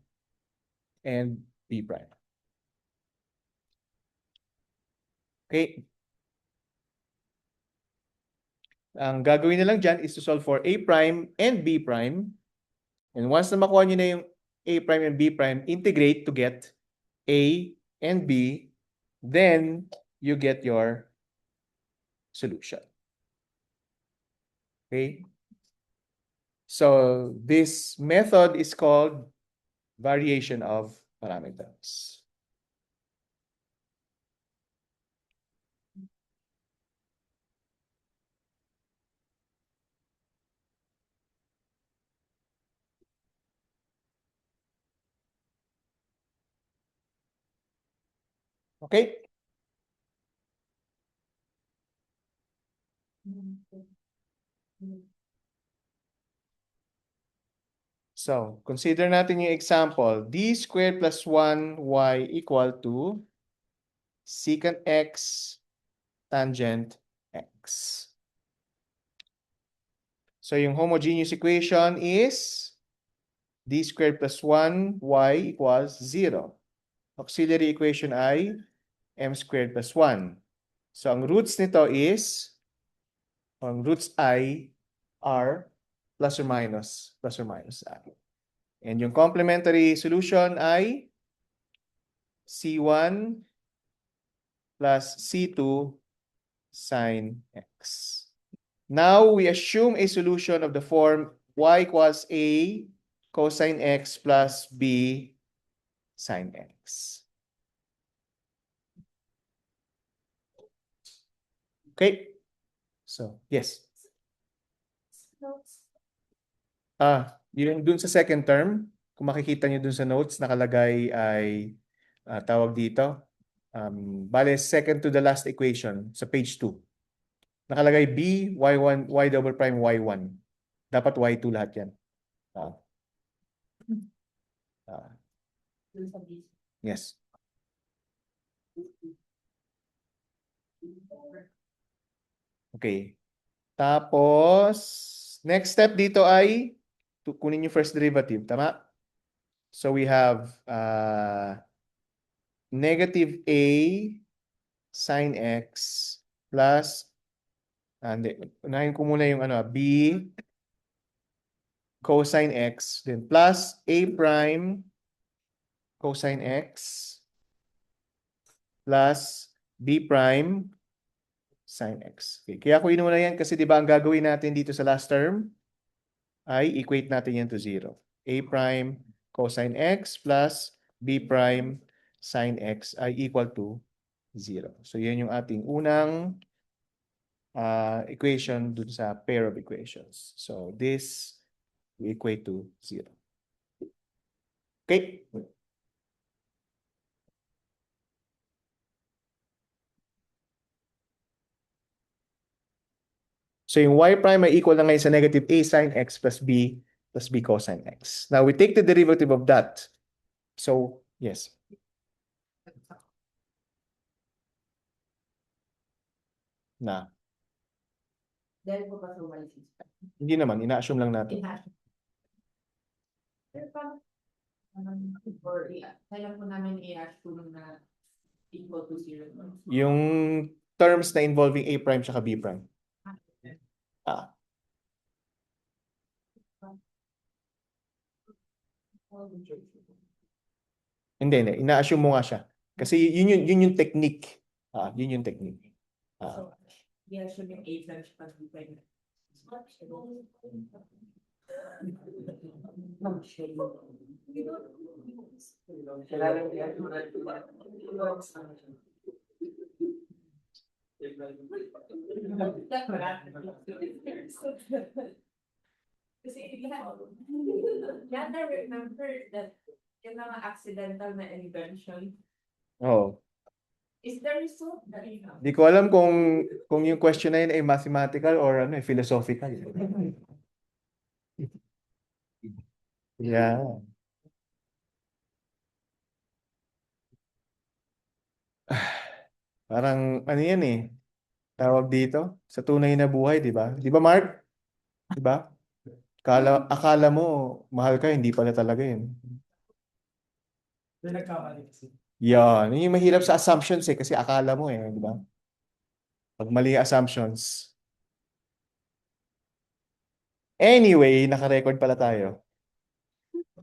B prime. Okay. Ang gagawin na lang dyan is to solve for A prime and B prime. And once na makuha nyo na yung A prime and B prime, integrate to get A and B, then you get your solution. Okay? So this method is called variation of parameters. Okay? So, consider natin yung example. D squared plus 1y equal to secant x tangent x. So, yung homogeneous equation is D squared plus 1y equals 0. Auxiliary equation ay m squared plus 1. So, ang roots nito is, ang roots ay are plus or minus I. And yung complementary solution ay C1 plus C2 sine x. Now, we assume a solution of the form y equals A cosine x plus B sine x. Okay? So, yes. Yung dun sa second term, kung makikita nyo dun sa notes, nakalagay ay tawag dito. Bale, second to the last equation sa page 2. Nakalagay B, Y1, Y double prime, Y1. Dapat Y2 lahat yan. Ah. Dun sa base. Yes. Okay. Tapos, next step dito ay kunin yung first derivative. Tama? So we have negative A sin X plus, hindi, unahin ko muna yung B cosine X, then plus A prime cosine X plus B prime sin X. Okay. Kaya ko inuna yan kasi di ba ang gagawin natin dito sa last term ay equate natin yan to 0. A prime cosine X plus B prime sin X ay equal to 0. So yan yung ating unang equation dun sa pair of equations. So this we equate to 0. Okay? So yung y prime ay equal na ngayon sa negative a sin x plus b cosine x. Now we take the derivative of that. So, yes. Na. Dahil po pa sa y6. Hindi naman, ina-assume lang natin. Pero parang, or kailan po namin i-assume na equal to 0. Yung terms na involving a prime tsaka b prime. Hindi. Ina-assume mo nga siya. Kasi yun yung technique. Yun yung technique. So, i-assume yung a prime siya pag b prime. Kasi yan I remember that yung mga accidental na invention Oo. is the result na Di ko alam kung yung question na yun ay mathematical or philosophical. Yeah. Parang ano yan eh. Tawag dito sa tunay na buhay, di ba? Di ba, Mark? Di ba? Akala mo mahal ka, hindi pala talaga yun. Yan. Yun yung mahirap sa assumptions eh kasi akala mo eh, di ba? Pag mali assumptions. Anyway, naka-record pala tayo.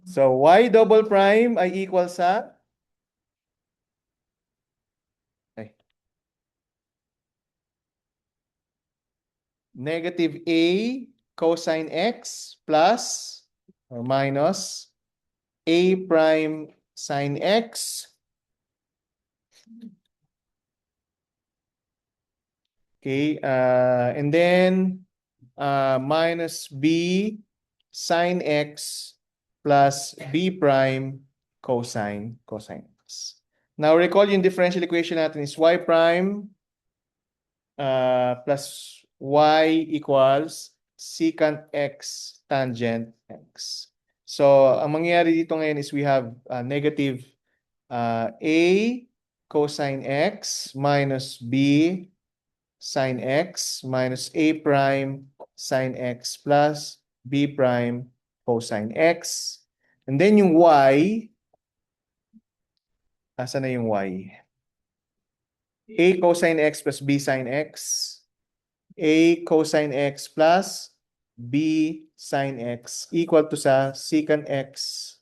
So, y double prime ay equal sa negative a cosine x plus or minus a prime sin x. Okay, and then minus b sin x plus b prime cosine x. Now recall yung differential equation natin is y prime plus y equals secant x tangent x. So ang mangyayari dito ngayon is we have negative a cosine x minus b sin x minus a prime sin x plus b prime cosine x. And then yung y, asa na yung y? A cosine x plus b sin x. A cosine x plus b sin x equal to sa secant x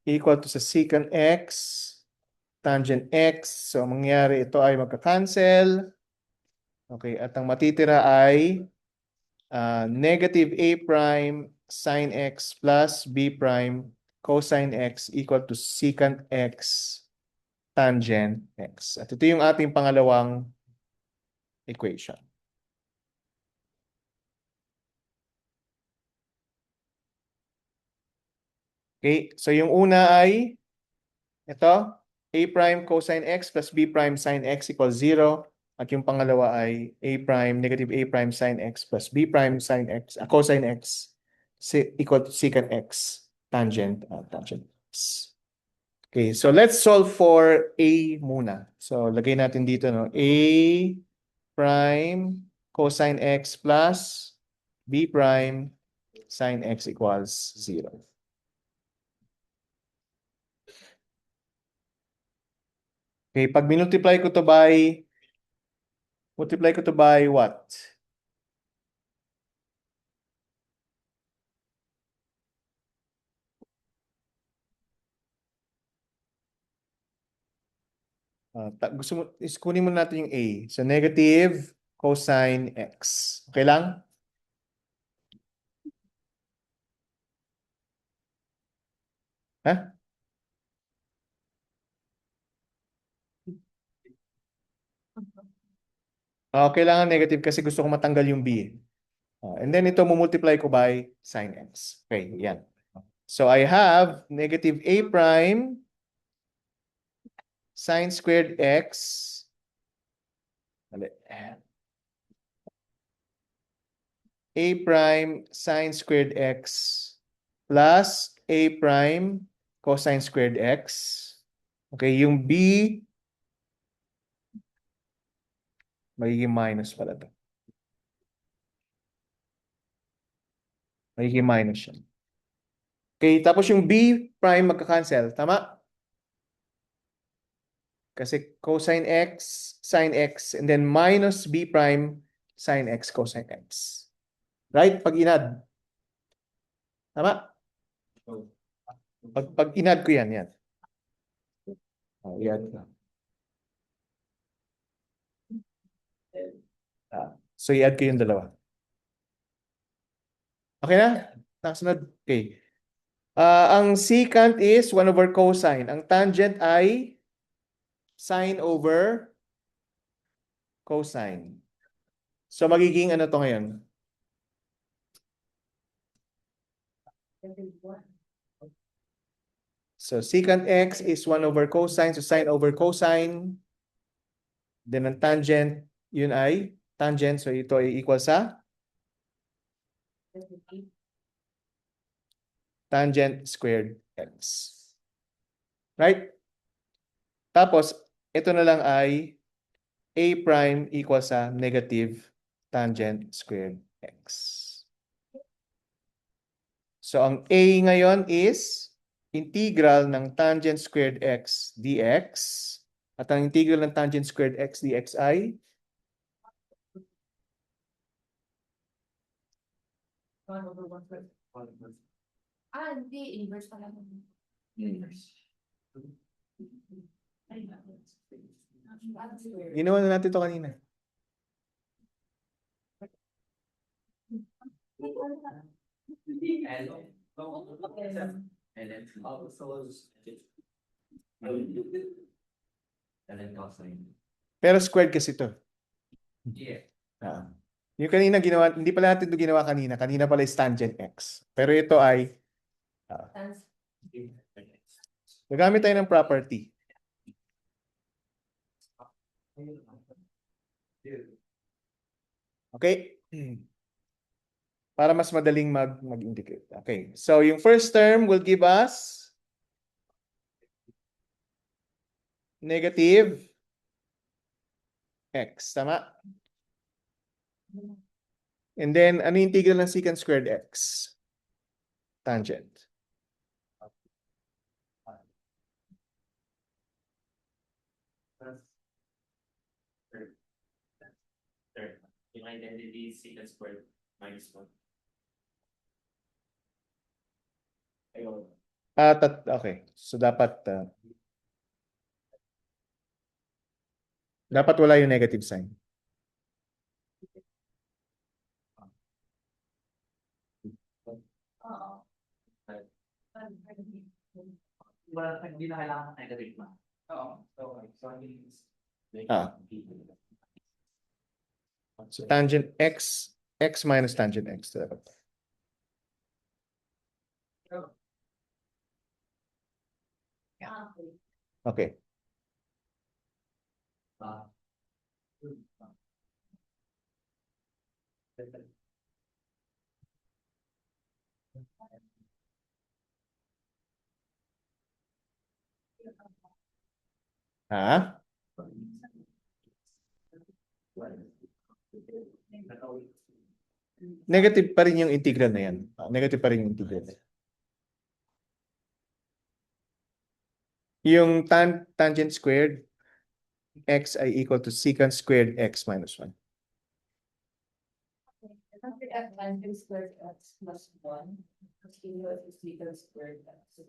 equal to sa secant x tangent x. So, ang mangyari ito ay magka-cancel. Okay, at ang matitira ay negative a prime sine x plus b prime cosine x equal to secant x tangent x. At ito yung ating pangalawang equation. Okay, so yung una ay ito, a prime cosine x plus b prime sine x equals 0. At yung pangalawa ay a prime negative a prime sine x plus b prime sine x cosine x equal to secant x tangent x. Okay, so let's solve for a muna. So lagay natin dito no, a prime cosine x plus b prime sine x equals 0. Okay, pag multiply ko to by what? Gusto mo, kunin mo natin yung a. So negative cosine x. Okay lang? Ha? Kailangan negative kasi gusto ko matanggal yung b. And then ito multiply ko by sine x. Okay, yan. So I have negative a prime sine squared x. A prime sine squared x plus a prime cosine squared x. Okay, yung b magiging minus pala to. Magiging minus siya. Okay, tapos yung b prime magka-cancel. Tama? Kasi cosine x, sine x, and then minus b prime sine x cosine x. Right? Pag inad. Tama? Pag inad ko yan. Yan. So i-add ko yung dalawa. Okay na? Nakasunod? Okay. Ang secant is 1 over cosine. Ang tangent ay sine over cosine. So magiging ano to ngayon? So secant x is 1 over cosine. So sine over cosine. Then ang tangent, yun ay tangent. So ito ay equal sa tangent squared x. Right? Tapos, ito na lang ay a prime equal sa negative tangent squared x. So, ang a ngayon is integral ng tangent squared x dx. At ang integral ng tangent squared x dx ay hindi. Inverse pa lang. ginawa na natin ito kanina. Pero squared kasi ito. Yung kanina ginawa, hindi pala natin ito ginawa kanina. Kanina pala is tangent x. Pero ito ay gagamit tayo ng property. Okay? Para mas madaling mag-indicate. Okay. So, yung first term will give us negative x. Tama? And then, ano yung integral ng secant squared x? Tangent. Third. Yung identity is secant squared minus 1. Ayun. Okay. So, dapat wala yung negative sign. Oo. Hindi na kailangan ng negative ma. Oo. So I mean, Ah. So tangent x minus tangent x. Okay. Ha? Negative pa rin yung integral na yan. Negative pa rin yung integral. Yung tangent squared, x ay equal to secant squared x minus 1. Tangent squared x plus 1. Because equal is secant squared x.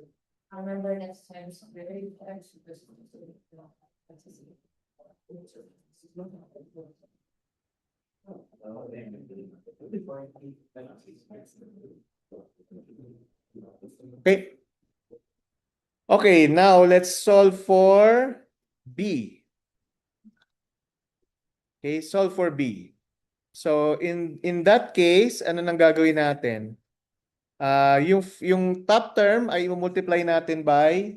Remember next time squared x plus 1. Okay. Okay, now let's solve for B. Okay, solve for B. So in that case, ano nang gagawin natin? Yung top term ay multiply natin by,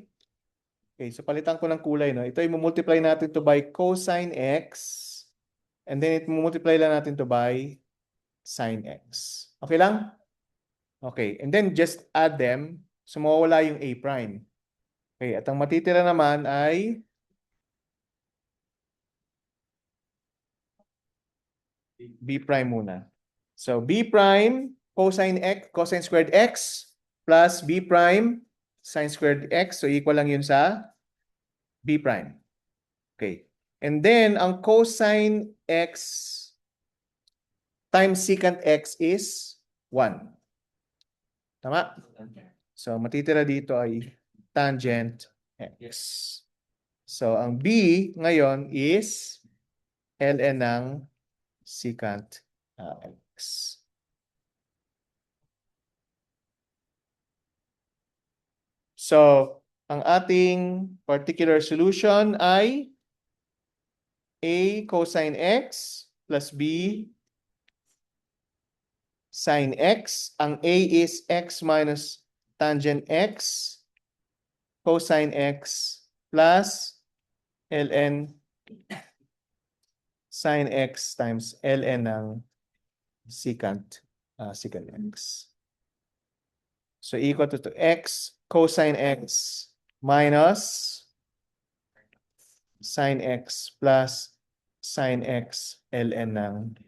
okay, so palitan ko ng kulay, no? Ito ay multiply natin to by cosine x, and then multiply lang natin to by sine x. Okay lang? Okay, and then just add them, so mawawala yung a prime. Okay, at ang matitira naman ay b prime muna. So b prime cosine x, cosine squared x plus b prime sine squared x. So equal lang yun sa b prime. Okay. And then ang cosine x times secant x is 1. Tama? So matitira dito ay tangent x. So ang b ngayon is ln ng secant x. So, ang ating particular solution ay a cosine x plus b sine x. Ang a is x minus tangent x cosine x plus ln sine x times ln ng secant x. So equal to x cosine x minus sine x plus sine x ln ng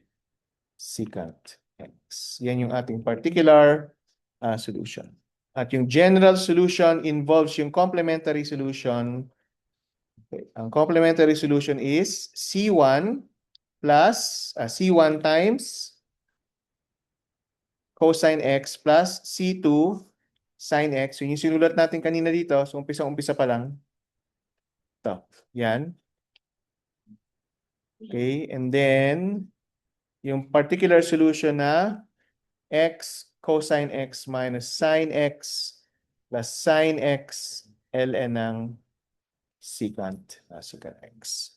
secant x. Yan yung ating particular solution. At yung general solution involves yung complementary solution. Okay. Ang complementary solution is C1 plus C1 times cosine x plus C2 sine x. So yung sinulat natin kanina dito, so umpisa pa lang. Ito, yan. Okay, and then yung particular solution na x cosine x minus sine x plus sine x ln ng secant x.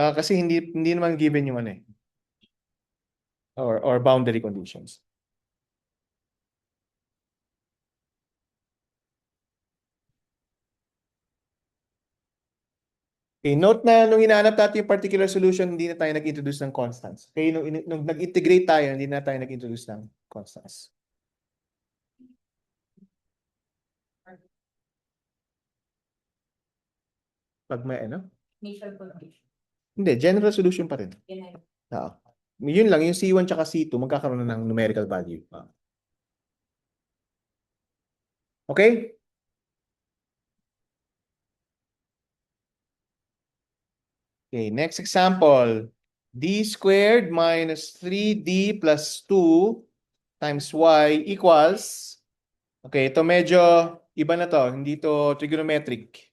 Kasi hindi naman given yung ano eh. Or boundary conditions. Okay, note na nung hinahanap natin yung particular solution, hindi na tayo nag-introduce ng constants. Okay, nung nag-integrate tayo, hindi na tayo nag-introduce ng constants. Pag may ano? Initial condition. Hindi, general solution pa rin. Yan ay. Oo. Yun lang, yung C1 tsaka C2, magkakaroon na ng numerical value. Okay? Okay, next example. D squared minus 3D plus 2 times y equals, okay, ito medyo iba na to, hindi to trigonometric.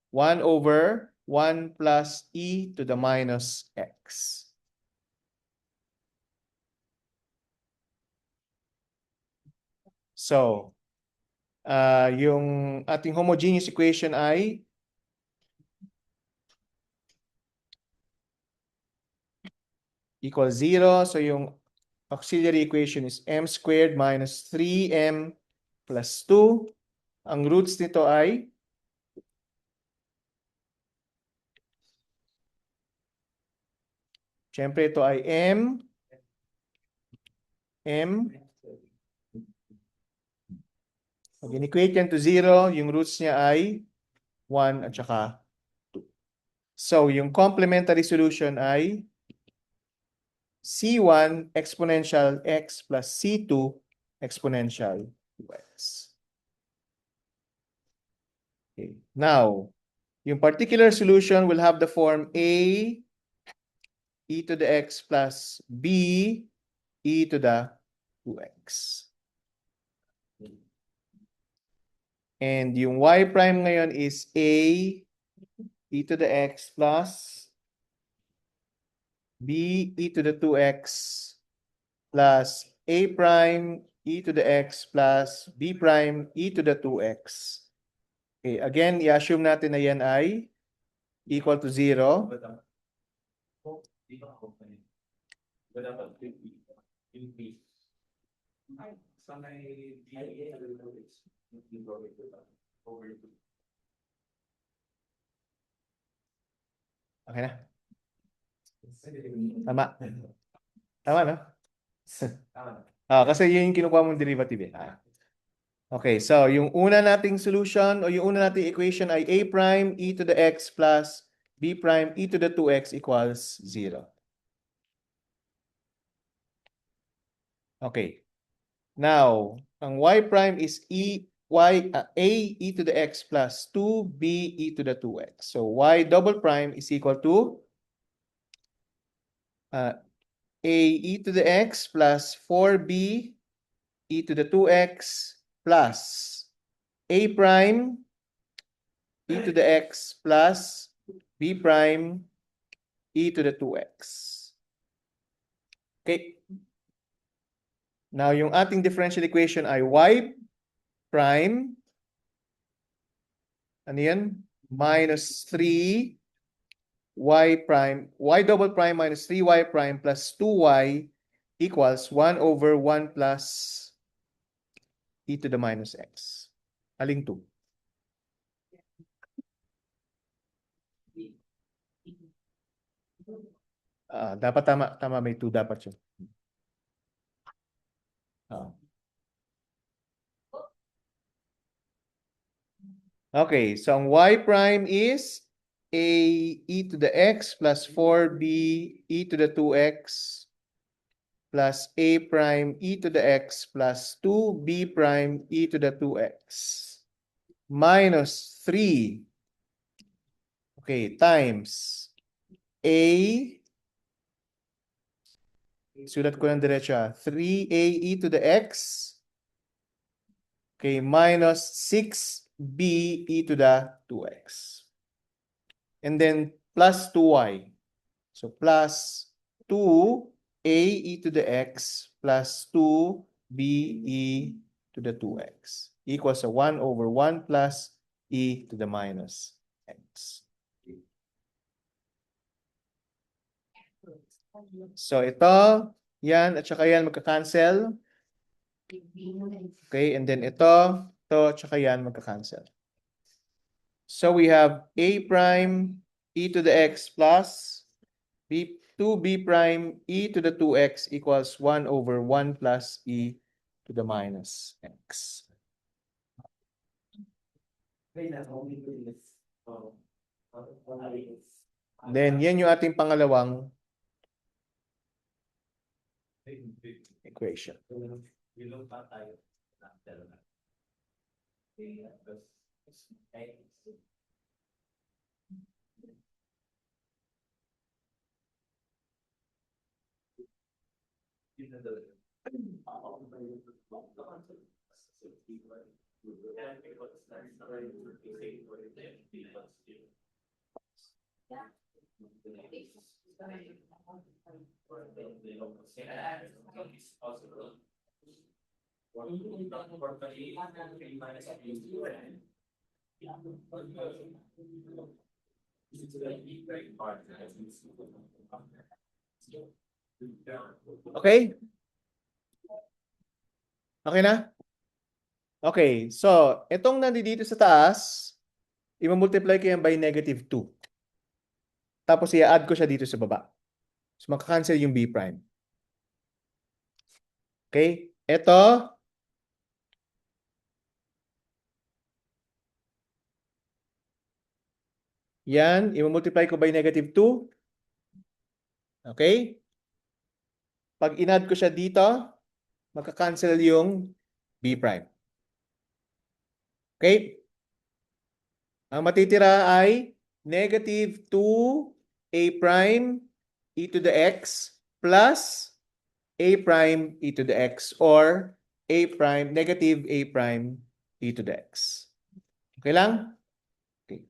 1 over 1 plus e to the minus x. So, yung ating homogeneous equation ay equals 0. So, yung auxiliary equation is m squared minus 3m plus 2. Ang roots nito ay siyempre ito ay m. Pag in-equate yan to 0, yung roots niya ay 1 at saka 2. So, yung complementary solution ay C1 exponential x plus C2 exponential 2x. Okay. Now, yung particular solution will have the form A e to the x plus B e to the 2x. And yung y prime ngayon is A e to the x plus B e to the 2x plus A prime e to the x plus B prime e to the 2x. Okay, again, i-assume natin na yan ay equal to 0. Okay na? Tama. Tama, no? Kasi yun yung kinukuha mong derivative. Okay, so yung una nating solution o yung una nating equation ay A prime e to the x plus B prime e to the 2x equals 0. Okay. Now, ang y prime is A e to the x plus 2b e to the 2x. So y double prime is equal to A e to the x plus 4b e to the 2x plus A prime e to the x plus B prime e to the 2x. Okay. Now, yung ating differential equation ay y prime, ano yan? Minus 3 y prime, y double prime minus 3y prime plus 2y equals 1 over 1 plus e to the minus x. Aling 2? Dapat tama may 2 dapat yun. Okay, so ang y prime is a e to the x plus 4b e to the 2x plus a prime e to the x plus 2b prime e to the 2x minus 3. Okay, times a, sulat ko ng diretsa, 3a e to the x, okay, minus 6b e to the 2x. And then plus 2y. So plus 2a e to the x plus 2b e to the 2x equals 1 over 1 plus e to the minus x. So ito, yan, at saka yan magka-cancel. Okay, and then ito, at saka yan magka-cancel. So we have a prime e to the x plus 2b prime e to the 2x equals 1 over 1 plus e to the minus x. Then, yan yung ating pangalawang equation. Okay? Okay na? Okay, so itong nandito sa taas, i-multiply ko yan by -2. Tapos i-add ko siya dito sa baba. So makakancel yung B prime. Okay? Ito, yan, i-multiply ko by -2. Okay? Pag in-add ko siya dito, makakancel yung B prime. Okay? Ang matitira ay -2a prime e to the x plus a prime e to the x or a prime, -a prime e to the x. Okay lang? Okay.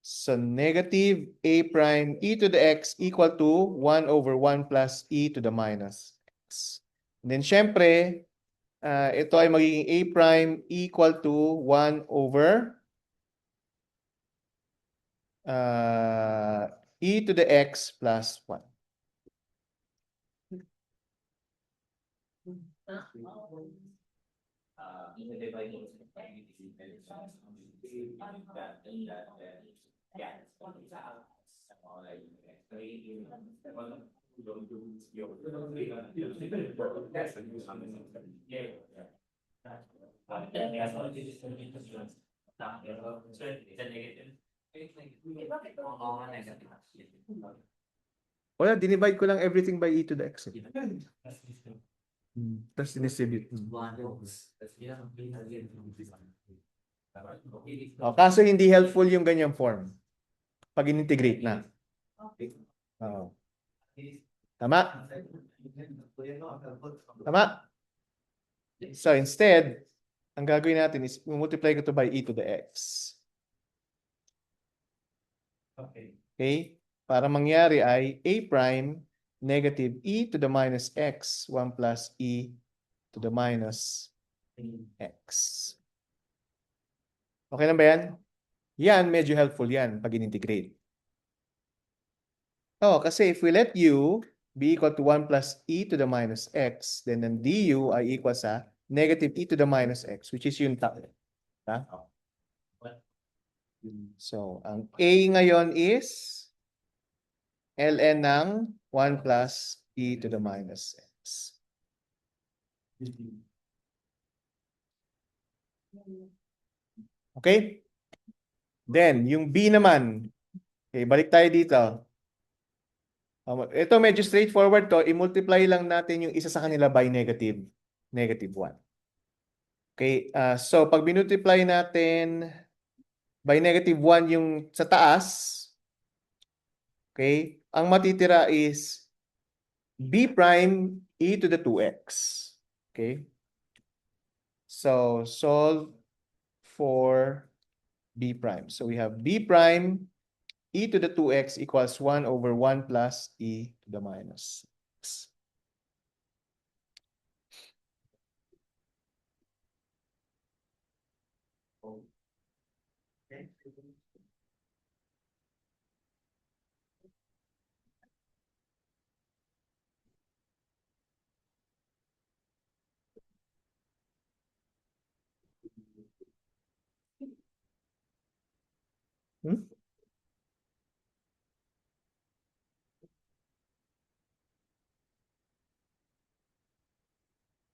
So -a prime e to the x equal to 1 over 1 plus e to the minus x. And then syempre, ito ay magiging a prime equal to 1 over e to the x plus 1. Wala, dinivide ko lang everything by e to the x. Tapos distribute. Kaso hindi helpful yung ganyang form. Pag in-integrate na. Oo. Tama? Tama? So instead, ang gagawin natin is multiply ko to by e to the x. Okay? Para mangyari ay a prime negative e to the minus x 1 plus e to the minus x. Okay na ba yan? Yan, medyo helpful yan pag in-integrate. Oh, kasi if we let u be equal to 1 plus e to the minus x, then ang du ay equal sa negative e to the minus x, which is yung top. So, ang a ngayon is ln ng 1 plus e to the minus x. Okay? Then, yung b naman. Okay, balik tayo dito. Ito medyo straightforward to. I-multiply lang natin yung isa sa kanila by -1. Okay, so pag binultiply natin by -1 yung sa taas, okay, ang matitira is b prime e to the 2x. Okay? So, solve for b prime. So, we have b prime e to the 2x equals 1 over 1 plus e to the minus x.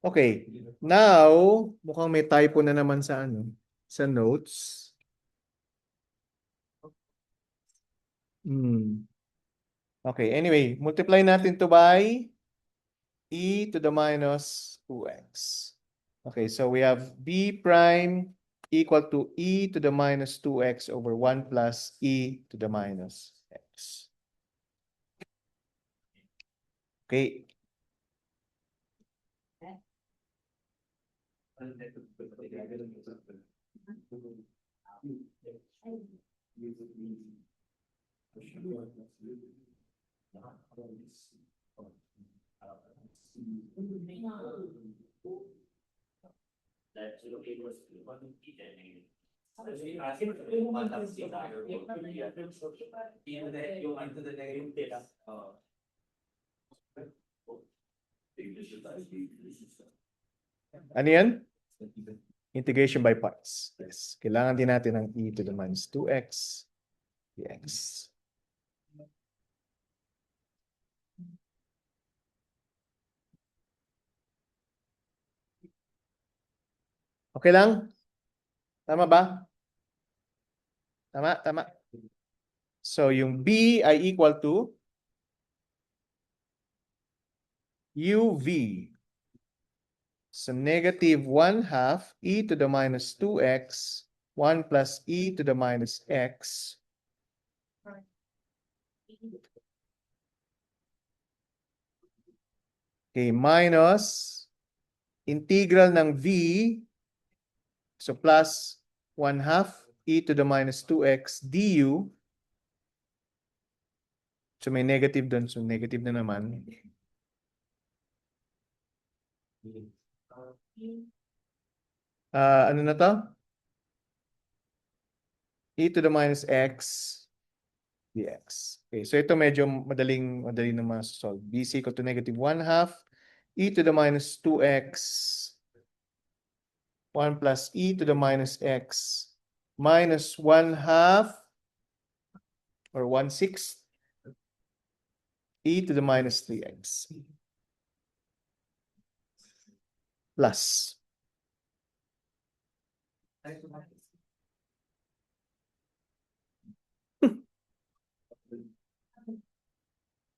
Okay. Now, mukhang may typo na naman sa sa notes. Okay, anyway, multiply natin to by e to the minus 2x. Okay, so we have b prime equal to e to the minus 2x over 1 plus e to the minus x. Okay. Ano yan? Integration by parts. Yes. Kailangan din natin ng e to the minus 2x dx. Okay lang? Tama ba? Tama. So, yung b ay equal to uv. So, negative 1/2 e to the minus 2x 1 plus e to the minus x okay, minus integral ng v, so plus 1/2 e to the minus 2x du. So may negative doon, so negative na naman. Ano na to? E to the minus x dx. Okay, so ito medyo madali na ma-solve. b is equal to negative 1/2 e to the minus 2x 1 plus e to the minus x minus 1/2 or 1/6 e to the minus 3x plus.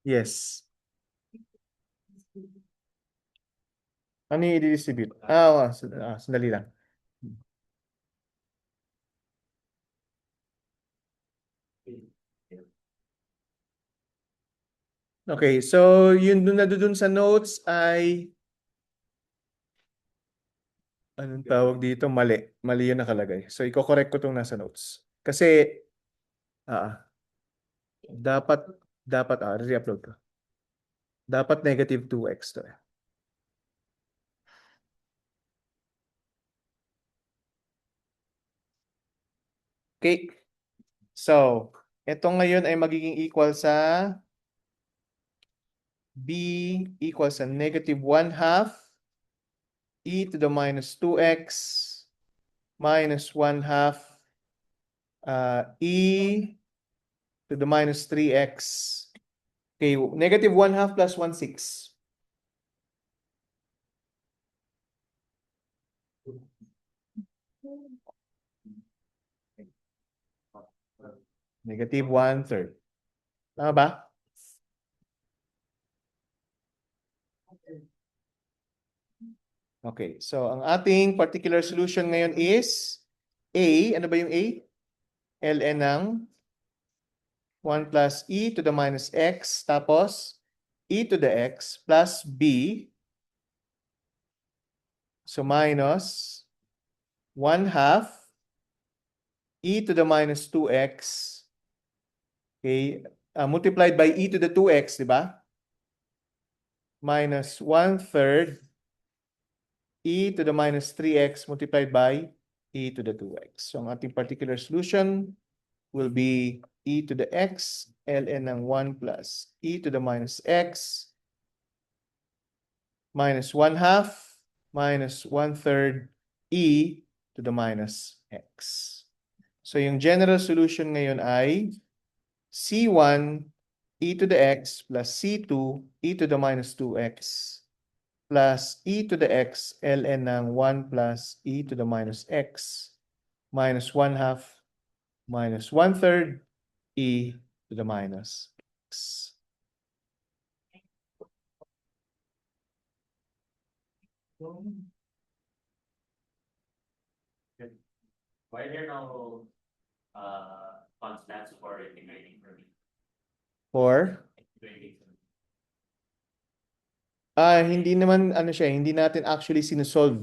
Yes. Ano yung i-distribute? Sandali lang. Okay, so yun dun sa notes ay anong tawag dito? Mali. Mali yung nakalagay. So, i-correct ko itong nasa notes. Kasi, dapat, re-upload ko. Dapat negative 2x to. Okay. So, ito ngayon ay magiging equal sa b equals sa negative 1/2 e to the minus 2x minus 1/2 e to the minus 3x. Okay, negative 1/2 plus 1/6. Negative 1/3. Tama ba? Okay, so ang ating particular solution ngayon is A. Ano ba yung A? ln ng 1 plus e to the minus x tapos e to the x plus b. So minus 1/2 e to the minus 2x. Okay, multiplied by e to the 2x, di ba? Minus 1/3 e to the minus 3x multiplied by e to the 2x. So ang ating particular solution will be e to the x ln ng 1 plus e to the minus x minus 1/2 minus 1/3 e to the minus x. So yung general solution ngayon ay C1 e to the x plus C2 e to the minus 2x plus e to the x ln ng 1 plus e to the minus x minus 1/2 minus 1/3 e to the minus x. Why there no constants for integrating for me? For hindi naman ano siya, hindi natin actually sinusolve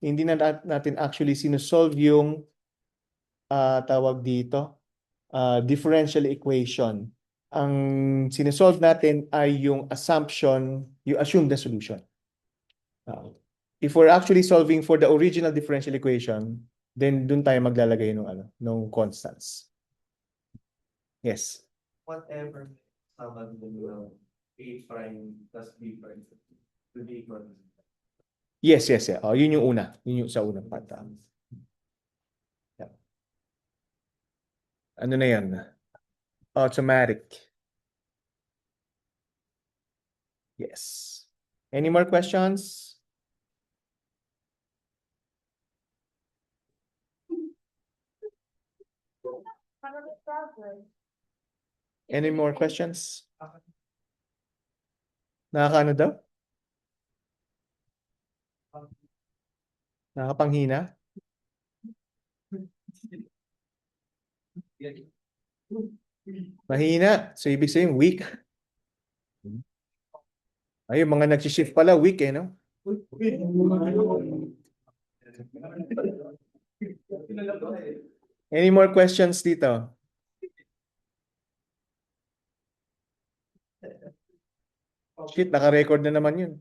hindi na natin actually sinusolve yung tawag dito, differential equation. Ang sinusolve natin ay yung assumption, you assume the solution. If we're actually solving for the original differential equation, then dun tayo maglalagay ng constants. Yes. Whatever someone will A prime plus B prime to be equal. Yes, yes, yeah. Oh, yun yung una. Yun yung sa unang part. Yeah. Ano na yan? Automatic. Yes. Any more questions? Any more questions? Nakakaano daw? Nakapanghina? Mahina. So, ibig sabihin, weak. Ayun, mga nag-shift pala, weak eh, no? Any more questions dito? Shit, naka-record na naman yun.